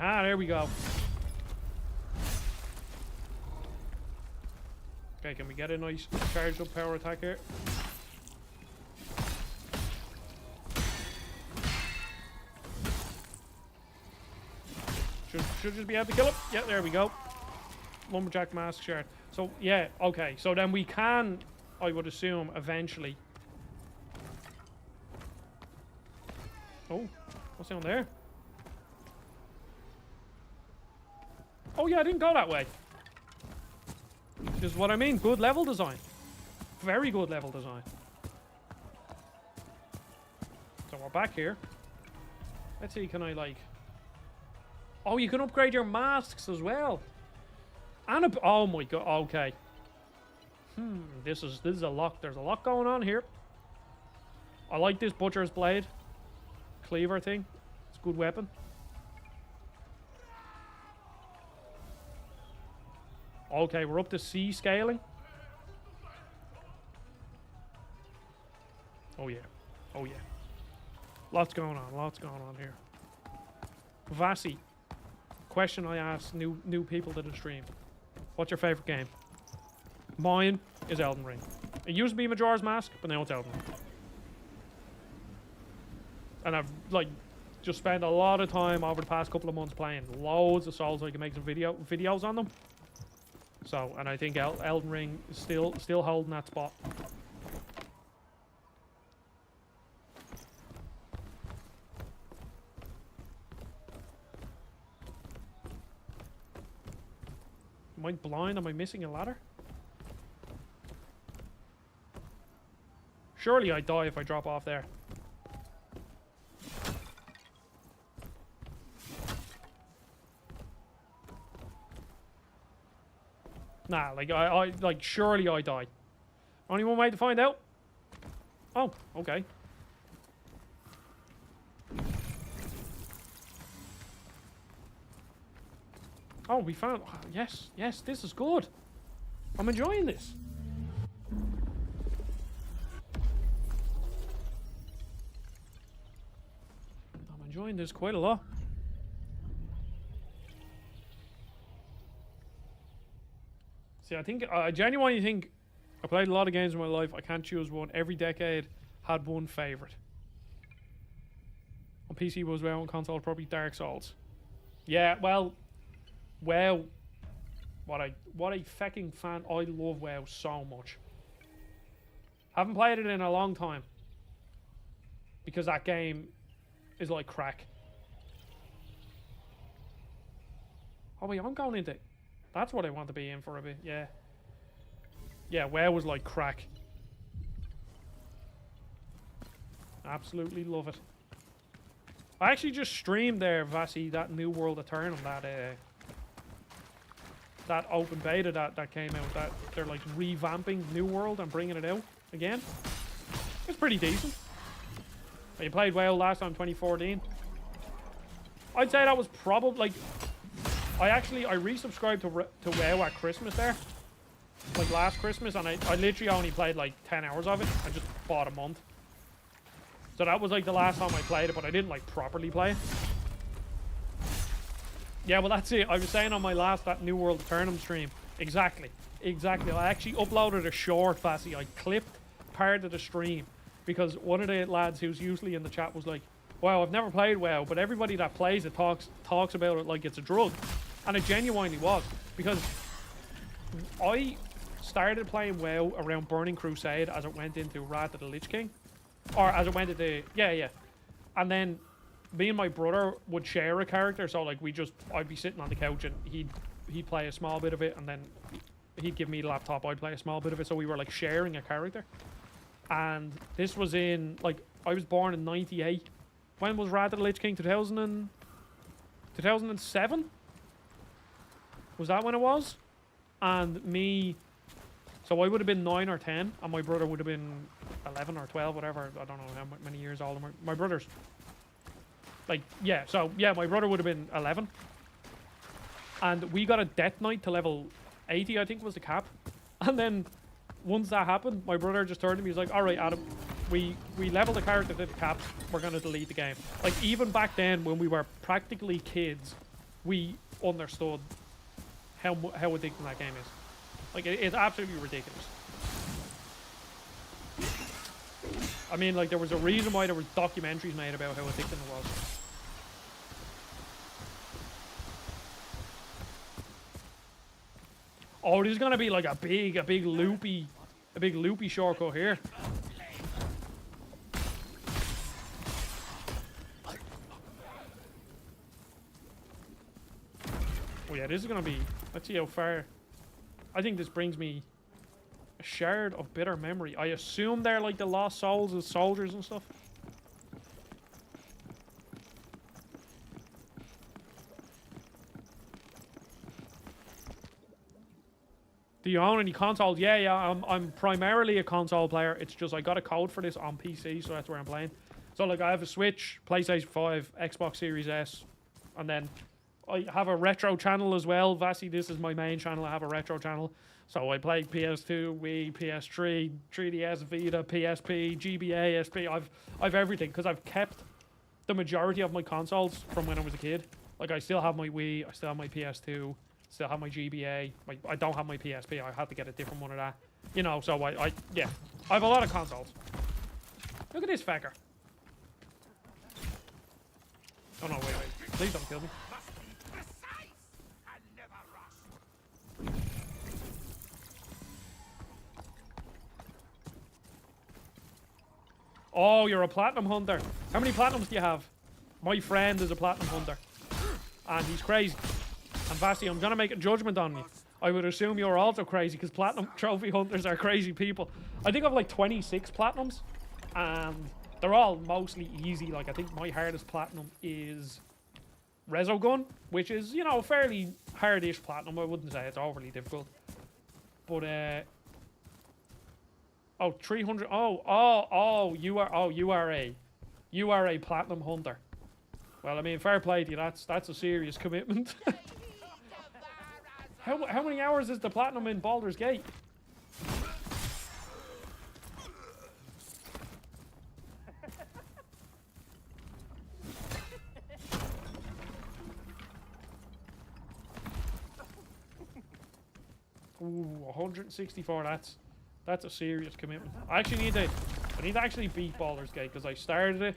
Aha, there we go. Okay, can we get a nice charged up power attack here? Should just be able to kill him. Yeah, there we go. Lumberjack mask shard. So, yeah, okay. So then we can, I would assume, eventually. Oh, what's down there? Oh, yeah, I didn't go that way. This is what I mean. Good level design. Very good level design. So we're back here. Let's see, can I, like... Oh, you can upgrade your masks as well. And oh my god, okay. This is a lot. There's a lot going on here. I like this butcher's blade. Cleaver thing. It's a good weapon. Okay, we're up to C scaling. Oh yeah. Oh yeah. Lots going on. Lots going on here. Vasi. Question I ask new people to the stream. What's your favorite game? Mine is Elden Ring. It used to be Majora's Mask, but now it's Elden Ring. And I've like just spent a lot of time over the past couple of months playing loads of Souls so I can make some videos on them. So, and I think Elden Ring is still holding that spot. Am I blind? Am I missing a ladder? Surely I'd die if I drop off there. Nah, like I like surely I die. Only one way to find out. Oh, okay. Oh, we found... Oh, yes, yes, this is good. I'm enjoying this. I'm enjoying this quite a lot. See, I genuinely think I played a lot of games in my life. I can't choose one. Every decade had one favorite. On PC was WoW, on console probably Dark Souls. Yeah, well... WoW, what a fucking fan. I love WoW so much. Haven't played it in a long time. Because that game is like crack. Oh wait, I'm going into... That's what I want to be in for a bit, yeah. Yeah, WoW was like crack. Absolutely love it. I actually just streamed there, Vasi, that New World Eternum, that open beta that came out, that they're like revamping New World and bringing it out again. It's pretty decent. You played WoW last time, 2014. I'd say that was probably like... I resubscribed to WoW at Christmas there. Like last Christmas, and I literally only played like 10 hours of it. I just bought a month. So that was like the last time I played it, but I didn't like properly play it. Yeah, well that's it. I was saying on my last that New World Eternum stream. Exactly. I actually uploaded a short, Vasi. I clipped part of the stream because one of the lads who's usually in the chat was like, wow, I've never played WoW, but everybody that plays it talks about it like it's a drug. And it genuinely was. Because I started playing WoW around Burning Crusade as it went into Wrath of the Lich King. Or as it went into... Yeah. And then me and my brother would share a character, so like I'd be sitting on the couch and he'd play a small bit of it, and then he'd give me the laptop, I'd play a small bit of it, so we were like sharing a character. And this was in, like, I was born in 98. When was Wrath of the Lich King? 2007? Was that when it was? And me... So I would have been 9 or 10, and my brother would have been 11 or 12, whatever. I don't know how many years older. My brother's... Like, yeah, so, yeah, my brother would have been 11. And we got a Death Knight to level 80, I think was the cap. And then, once that happened, my brother just turned to me, he was like, alright, Adam, we leveled the character to the cap, we're going to delete the game. Like, even back then, when we were practically kids, we understood how addicting that game is. Like, it's absolutely ridiculous. I mean, like, there was a reason why there were documentaries made about how addicting it was. Oh, this is gonna be like a big loopy shortcut here. Oh yeah, this is gonna be. Let's see how far. I think this brings me a shard of bitter memory. I assume they're like the lost souls of soldiers and stuff. Do you own any consoles? Yeah. I'm primarily a console player. It's just I got a code for this on PC, so that's where I'm playing. So like I have a Switch, PlayStation 5, Xbox Series S, and then I have a retro channel as well. Vasi, this is my main channel. I have a retro channel. So I play PS2, Wii, PS3, 3DS, Vita, PSP, GBA, SP. I've everything because I've kept the majority of my consoles from when I was a kid. Like I still have my Wii, I still have my PS2, still have my GBA. I don't have my PSP. I had to get a different one of that. You know, so yeah, I have a lot of consoles. Look at this fecker. Oh no, wait. Please don't kill me. Oh, you're a platinum hunter. How many platinums do you have? My friend is a platinum hunter. And he's crazy. And Vasi, I'm going to make a judgment on you. I would assume you're also crazy because platinum trophy hunters are crazy people. I think I have like 26 platinums. And they're all mostly easy. Like, I think my hardest platinum is Resogun, which is, you know, fairly hardish platinum. I wouldn't say it's overly difficult. But, oh, 300. You are a platinum hunter. Well, I mean, fair play to you. That's a serious commitment. How many hours is the platinum in Baldur's Gate? Ooh, 164. That's a serious commitment. I need to actually beat Baldur's Gate because I started it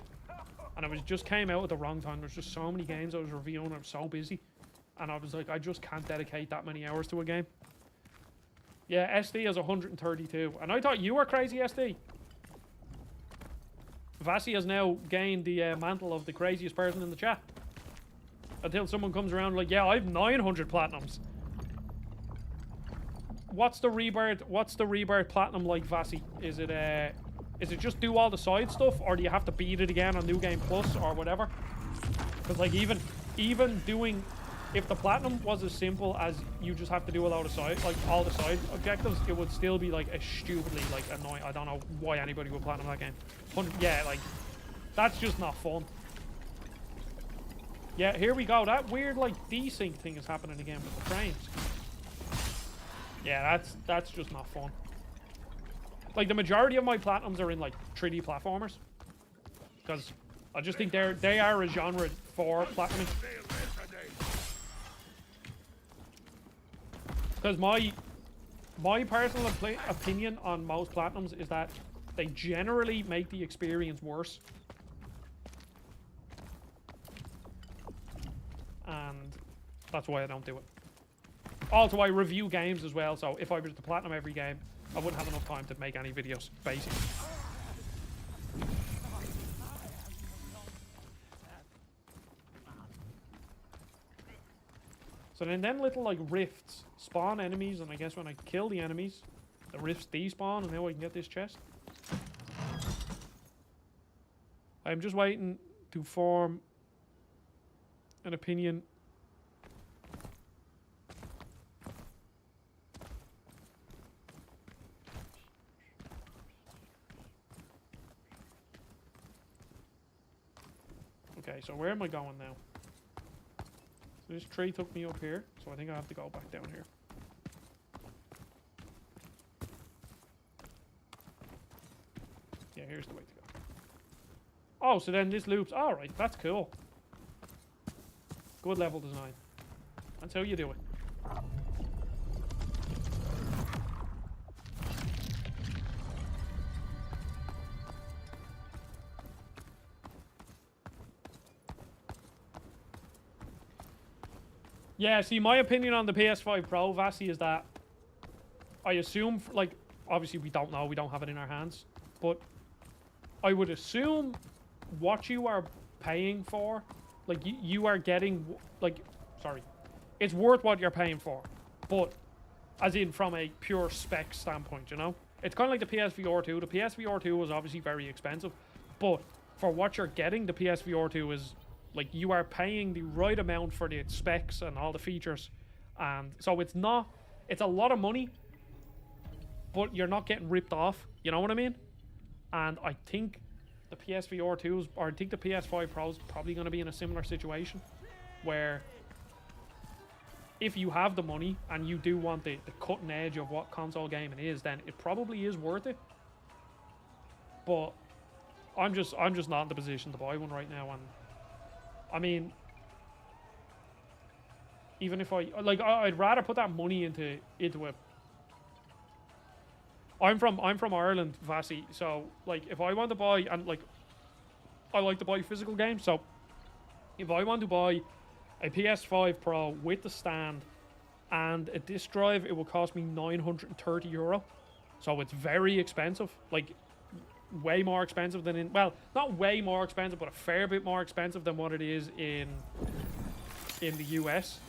and it just came out at the wrong time. There's just so many games I was reviewing. I was so busy, and I was like, I just can't dedicate that many hours to a game. Yeah, SD is 132, and I thought you were crazy, SD. Vasi has now gained the mantle of the craziest person in the chat. Until someone comes around like, yeah, I have 900 platinums. What's the rebirth platinum like, Vasi? Is it just do all the side stuff, or do you have to beat it again on New Game Plus or whatever? Because like even doing, if the platinum was as simple as you just have to do a lot of side, like all the side objectives, it would still be like a stupidly like annoying. I don't know why anybody would platinum that game. Yeah, like that's just not fun. Yeah, here we go. That weird like desync thing is happening again with the frames. Yeah, that's just not fun. Like the majority of my platinums are in like 3D platformers, because I just think they are a genre for platinuming. Because my personal opinion on most platinums is that they generally make the experience worse, and that's why I don't do it. Also, I review games as well, so if I was to platinum every game, I wouldn't have enough time to make any videos, basically. So then little, like, rifts spawn enemies, and I guess when I kill the enemies, the rifts despawn, and now I can get this chest. I'm just waiting to form an opinion. Okay, so where am I going now? So this tree took me up here, so I think I have to go back down here. Yeah, here's the way to go. Oh, so then this loops. Alright, that's cool. Good level design. until you do it. Yeah, see, my opinion on the PS5 Pro, Vasi, is that I assume, like, obviously we don't know, we don't have it in our hands, but I would assume what you are paying for, like, you are getting, like, sorry, it's worth what you're paying for, but as in from a pure spec standpoint, you know? It's kind of like the PSVR 2. The PSVR 2 was obviously very expensive, but for what you're getting, the PSVR 2 is, like, you are paying the right amount for the specs and all the features, and so it's not, it's a lot of money, but you're not getting ripped off, you know what I mean? And I think the PSVR 2s, or I think the PS5 Pro is probably going to be in a similar situation, where if you have the money and you do want the cutting edge of what console gaming is, then it probably is worth it. But I'm just not in the position to buy one right now, and I mean, even if I'd rather put that money into a. I'm from Ireland, Vasi, so like if I want to buy, and like I like to buy physical games, so if I want to buy a PS5 Pro with the stand and a disc drive, it will cost me €930. So it's very expensive, like way more expensive than in, well, not way more expensive, but a fair bit more expensive than what it is in the US.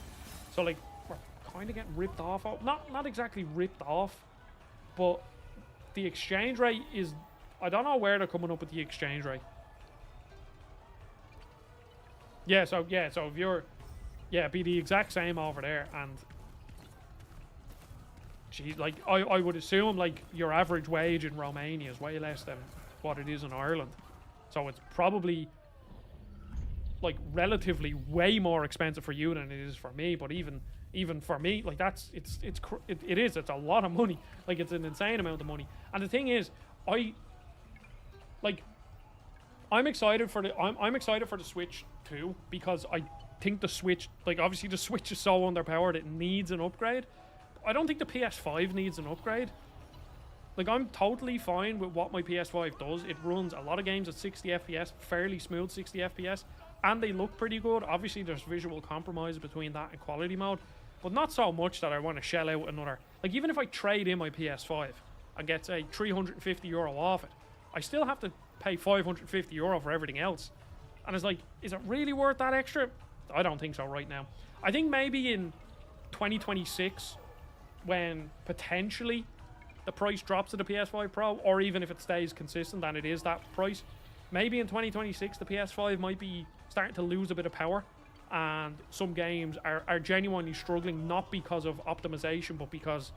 So like we're kind of getting ripped off. Not exactly ripped off, but the exchange rate is, I don't know where they're coming up with the exchange rate. Yeah, so if you're, yeah, it'd be the exact same over there, and geez, like I would assume like your average wage in Romania is way less than what it is in Ireland, so it's probably like relatively way more expensive for you than it is for me. But even for me, like that's it's a lot of money. Like it's an insane amount of money. And the thing is, I'm excited for the Switch too, because I think the Switch, like obviously the Switch is so underpowered it needs an upgrade. I don't think the PS5 needs an upgrade. Like I'm totally fine with what my PS5 does. It runs a lot of games at 60 FPS, fairly smooth 60 FPS, and they look pretty good. Obviously there's visual compromise between that and quality mode, but not so much that I want to shell out another, like even if I trade in my PS5 and get say €350 off it, I still have to pay €550 for everything else. And it's like, is it really worth that extra? I don't think so right now. I think maybe in 2026, when potentially the price drops to the PS5 Pro, or even if it stays consistent and it is that price, maybe in 2026 the PS5 might be starting to lose a bit of power, and some games are genuinely struggling, not because of optimization, but because,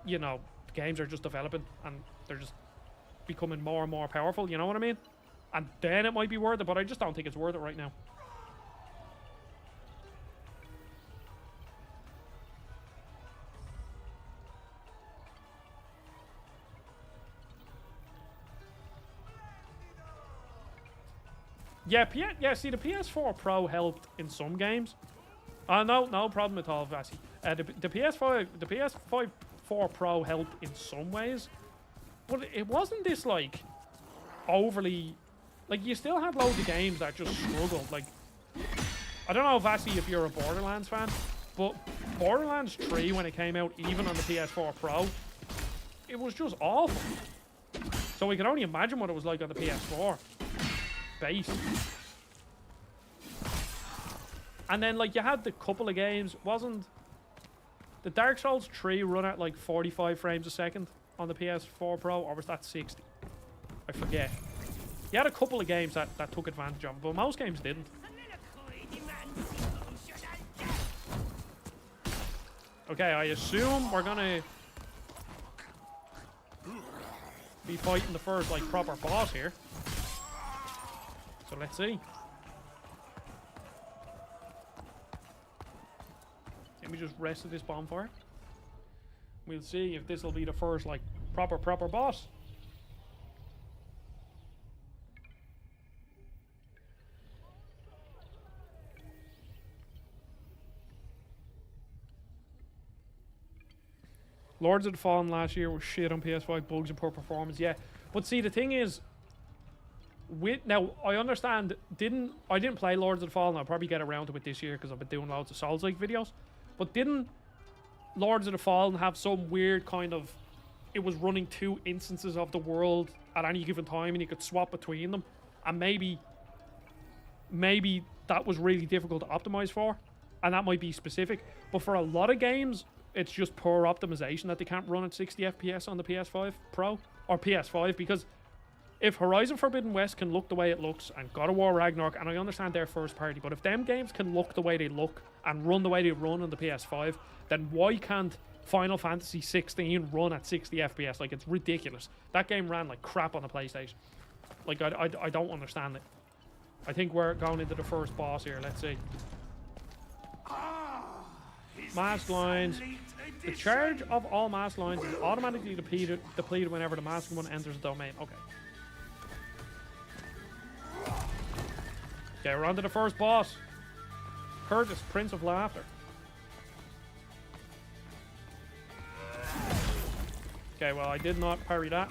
you know, games are just developing and they're just becoming more and more powerful, you know what I mean? And then it might be worth it, but I just don't think it's worth it right now. Yeah, see, the PS4 Pro helped in some games. No problem at all, Vasi. The PS5 4 Pro helped in some ways, but it wasn't this, like, overly, like, you still had loads of games that just struggled. Like, I don't know, Vasi, if you're a Borderlands fan, but Borderlands 3, when it came out, even on the PS4 Pro, it was just awful. So we can only imagine what it was like on the PS4 base. And then, like, you had the couple of games, wasn't the Dark Souls 3 run at like 45 frames a second on the PS4 Pro, or was that 60? I forget. You had a couple of games that took advantage of it, but most games didn't. Okay, I assume we're gonna be fighting the first, like, proper boss here. So let's see. Let me just rest at this bonfire. We'll see if this will be the first, like, proper boss. Lords of the Fallen last year was shit on PS5, bugs and poor performance. Yeah, but see, the thing is, now I understand. I didn't play Lords of the Fallen. I'll probably get around to it this year because I've been doing loads of Souls-like videos. But didn't Lords of the Fallen have some weird kind of? It was running 2 instances of the world at any given time, and you could swap between them. And maybe that was really difficult to optimize for, and that might be specific. But for a lot of games, it's just poor optimization that they can't run at 60 FPS on the PS5 Pro or PS5. Because if Horizon Forbidden West can look the way it looks, and God of War Ragnarok, and I understand they're first party, but if them games can look the way they look and run the way they run on the PS5, then why can't Final Fantasy 16 run at 60 FPS? Like, it's ridiculous. That game ran like crap on the PlayStation. Like, I don't understand it. I think we're going into the first boss here. Let's see. Mask lines. The charge of all mask lines is automatically depleted whenever the masked one enters the domain. Okay. Okay, we're on to the first boss. Curtis, Prince of Laughter. Okay, well, I did not parry that.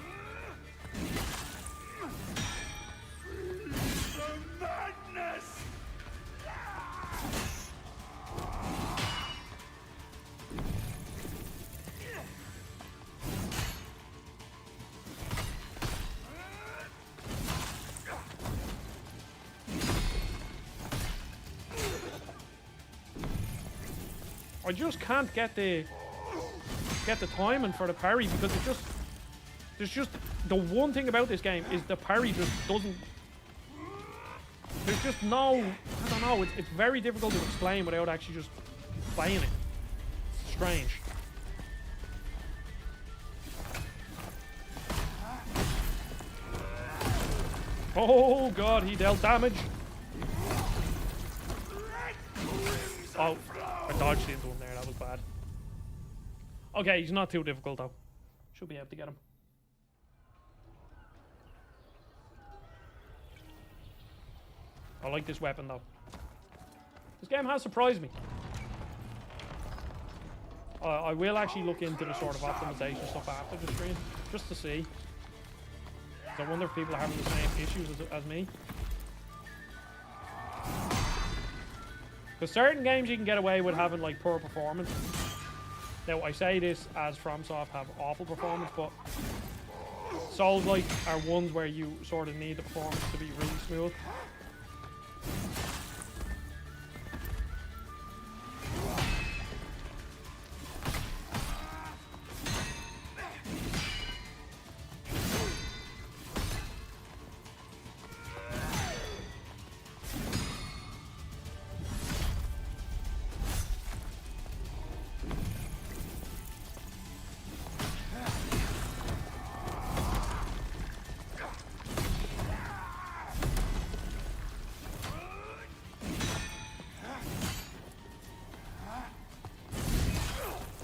I just can't get the timing for the parry because there's just the one thing about this game is the parry just doesn't. There's just no, I don't know. It's very difficult to explain without actually just playing it. It's strange. Oh god, he dealt damage. Oh, I dodged into him there. That was bad. Okay, he's not too difficult though. Should be able to get him. I like this weapon though. This game has surprised me. I will actually look into the sort of optimization stuff after the stream, just to see. I wonder if people are having the same issues as me. Because certain games you can get away with having like poor performance. Now I say this as FromSoft have awful performance, but Souls-like are ones where you sort of need the performance to be really smooth.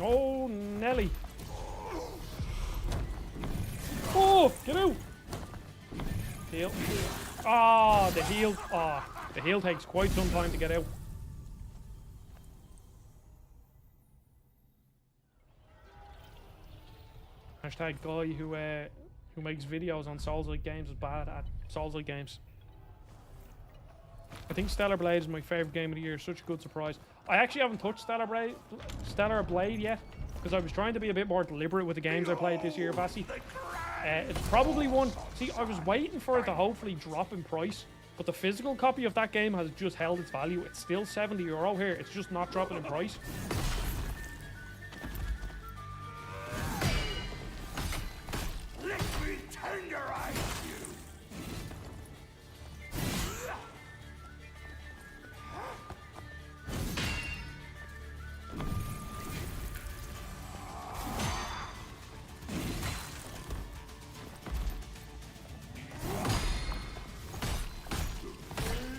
Oh, Nelly. Oh, get out. Heal. Ah, the heal. Ah, the heal takes quite some time to get out. Hashtag guy who makes videos on Souls-like games is bad at Souls-like games. I think Stellar Blade is my favourite game of the year. Such a good surprise. I actually haven't touched Stellar Blade yet because I was trying to be a bit more deliberate with the games I played this year, Bassi. It's probably one... See, I was waiting for it to hopefully drop in price, but the physical copy of that game has just held its value. It's still €70 here. It's just not dropping in price. Let me tenderize you.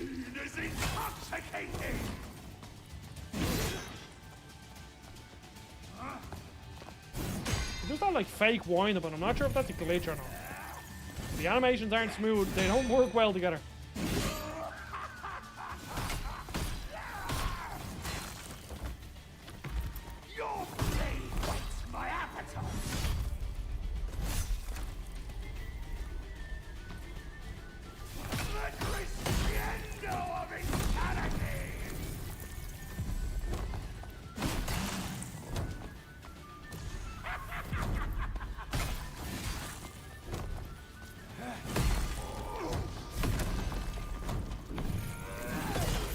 It is intoxicating. There's that like fake whine, but I'm not sure if that's a glitch or not. The animations aren't smooth. They don't work well together. Your blade whets my appetite.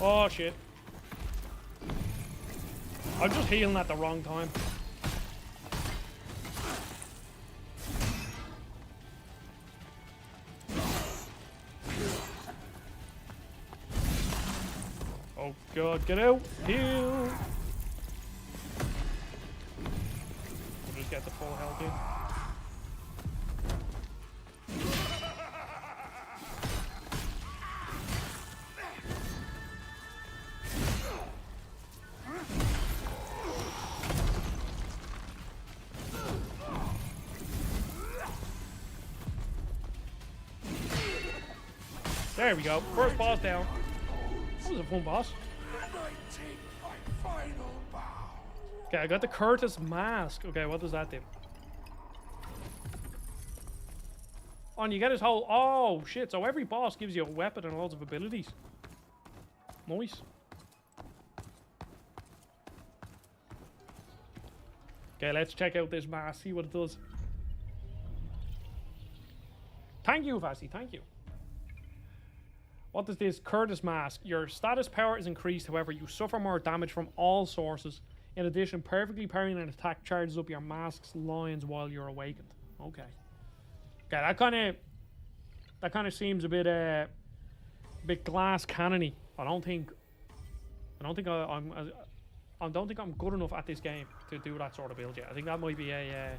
Oh, shit. I'm just healing at the wrong time. Oh, God, get out. Heal. We'll just get the full health in. There we go. First boss down. That was a fun boss. Okay, I got the Curtis mask. Okay, what does that do? Oh, and you get his whole... Oh, shit. So every boss gives you a weapon and loads of abilities. Nice. Okay, let's check out this mask. See what it does. Thank you, Vassy. Thank you. What does this Curtis mask? Your status power is increased, however, you suffer more damage from all sources. In addition, perfectly parrying an attack charges up your mask's lines while you're awakened. Okay. Okay, that kind of seems a bit glass cannony. I don't think I'm good enough at this game to do that sort of build yet. I think that might be a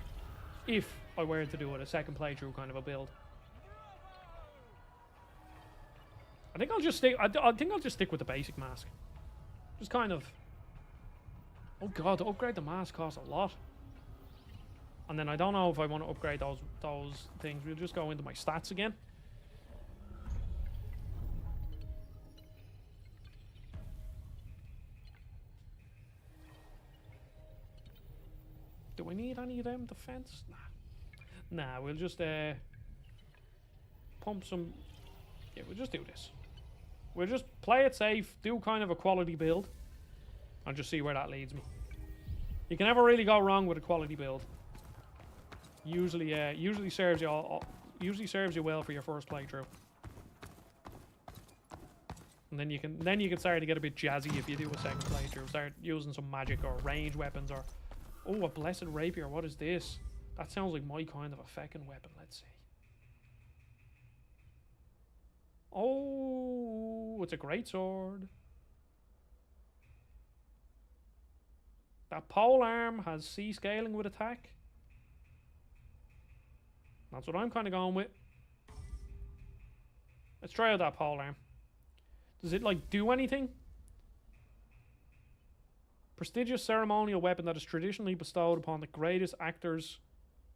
if I were to do it, a second playthrough kind of a build. I think I'll just stick. I think I'll just stick with the basic mask. Just kind of. Oh god, to upgrade the mask costs a lot. And then I don't know if I want to upgrade those things. We'll just go into my stats again. Do I need any of them defense? Nah, we'll just pump some. Yeah, we'll just do this. We'll just play it safe, do kind of a quality build, and just see where that leads me. You can never really go wrong with a quality build. Usually serves you well for your first playthrough. And then you can start to get a bit jazzy if you do a second playthrough. Start using some magic or range weapons or oh, a blessed rapier. What is this? That sounds like my kind of a feckin' weapon. Let's see. Oh, it's a great sword. That pole arm has C scaling with attack. That's what I'm kind of going with. Let's try out that pole arm. Does it like do anything? Prestigious ceremonial weapon that is traditionally bestowed upon the greatest actors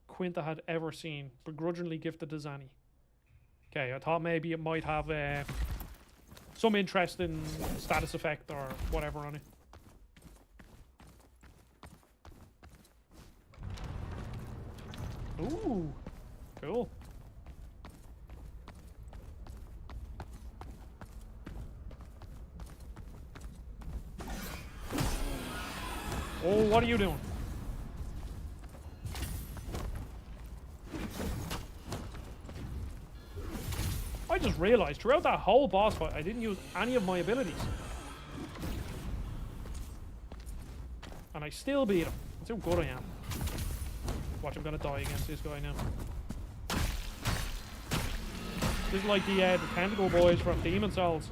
Quinta had ever seen, begrudgingly gifted to Zanny. Okay, I thought maybe it might have some interesting status effect or whatever on it. Ooh, cool. Oh, what are you doing? I just realized throughout that whole boss fight, I didn't use any of my abilities. And I still beat him. That's how good I am. Watch, I'm gonna die against this guy now. This is like the Tentacle Boys from Demon's Souls.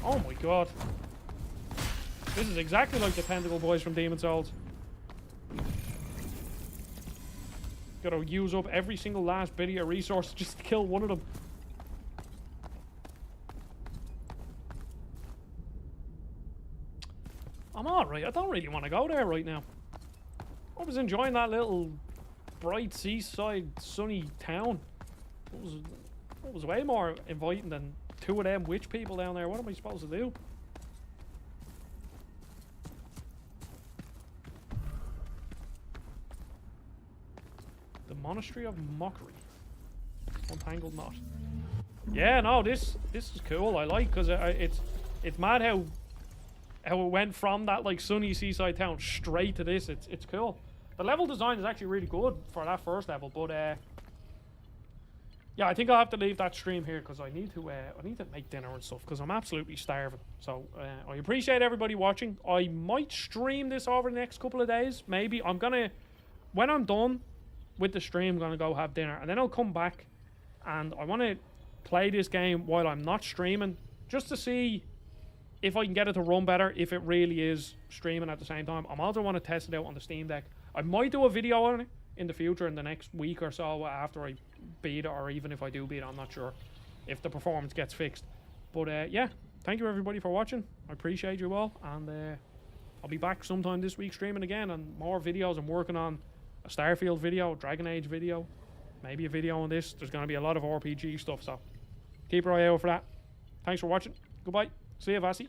Oh my god. This is exactly like the Tentacle Boys from Demon's Souls. Gotta use up every single last bit of your resource just to kill one of them. I'm alright. I don't really want to go there right now. I was enjoying that little bright seaside sunny town. It was way more inviting than two of them witch people down there. What am I supposed to do? The Monastery of Mockery. Untangled Knot. Yeah, no, this is cool. I like because it's mad how it went from that like sunny seaside town straight to this. It's cool. The level design is actually really good for that first level, but yeah, I think I'll have to leave that stream here because I need to make dinner and stuff because I'm absolutely starving. So I appreciate everybody watching. I might stream this over the next couple of days. Maybe when I'm done with the stream, I'm gonna go have dinner and then I'll come back and I want to play this game while I'm not streaming just to see if I can get it to run better, if it really is streaming at the same time. I also want to test it out on the Steam Deck. I might do a video on it in the future, in the next week or so after I beat it, or even if I do beat it, I'm not sure if the performance gets fixed. But yeah, thank you everybody for watching. I appreciate you all, and I'll be back sometime this week streaming again and more videos. I'm working on a Starfield video, Dragon Age video, maybe a video on this. There's going to be a lot of RPG stuff, so keep your eye out for that. Thanks for watching. Goodbye. See you, Vasi.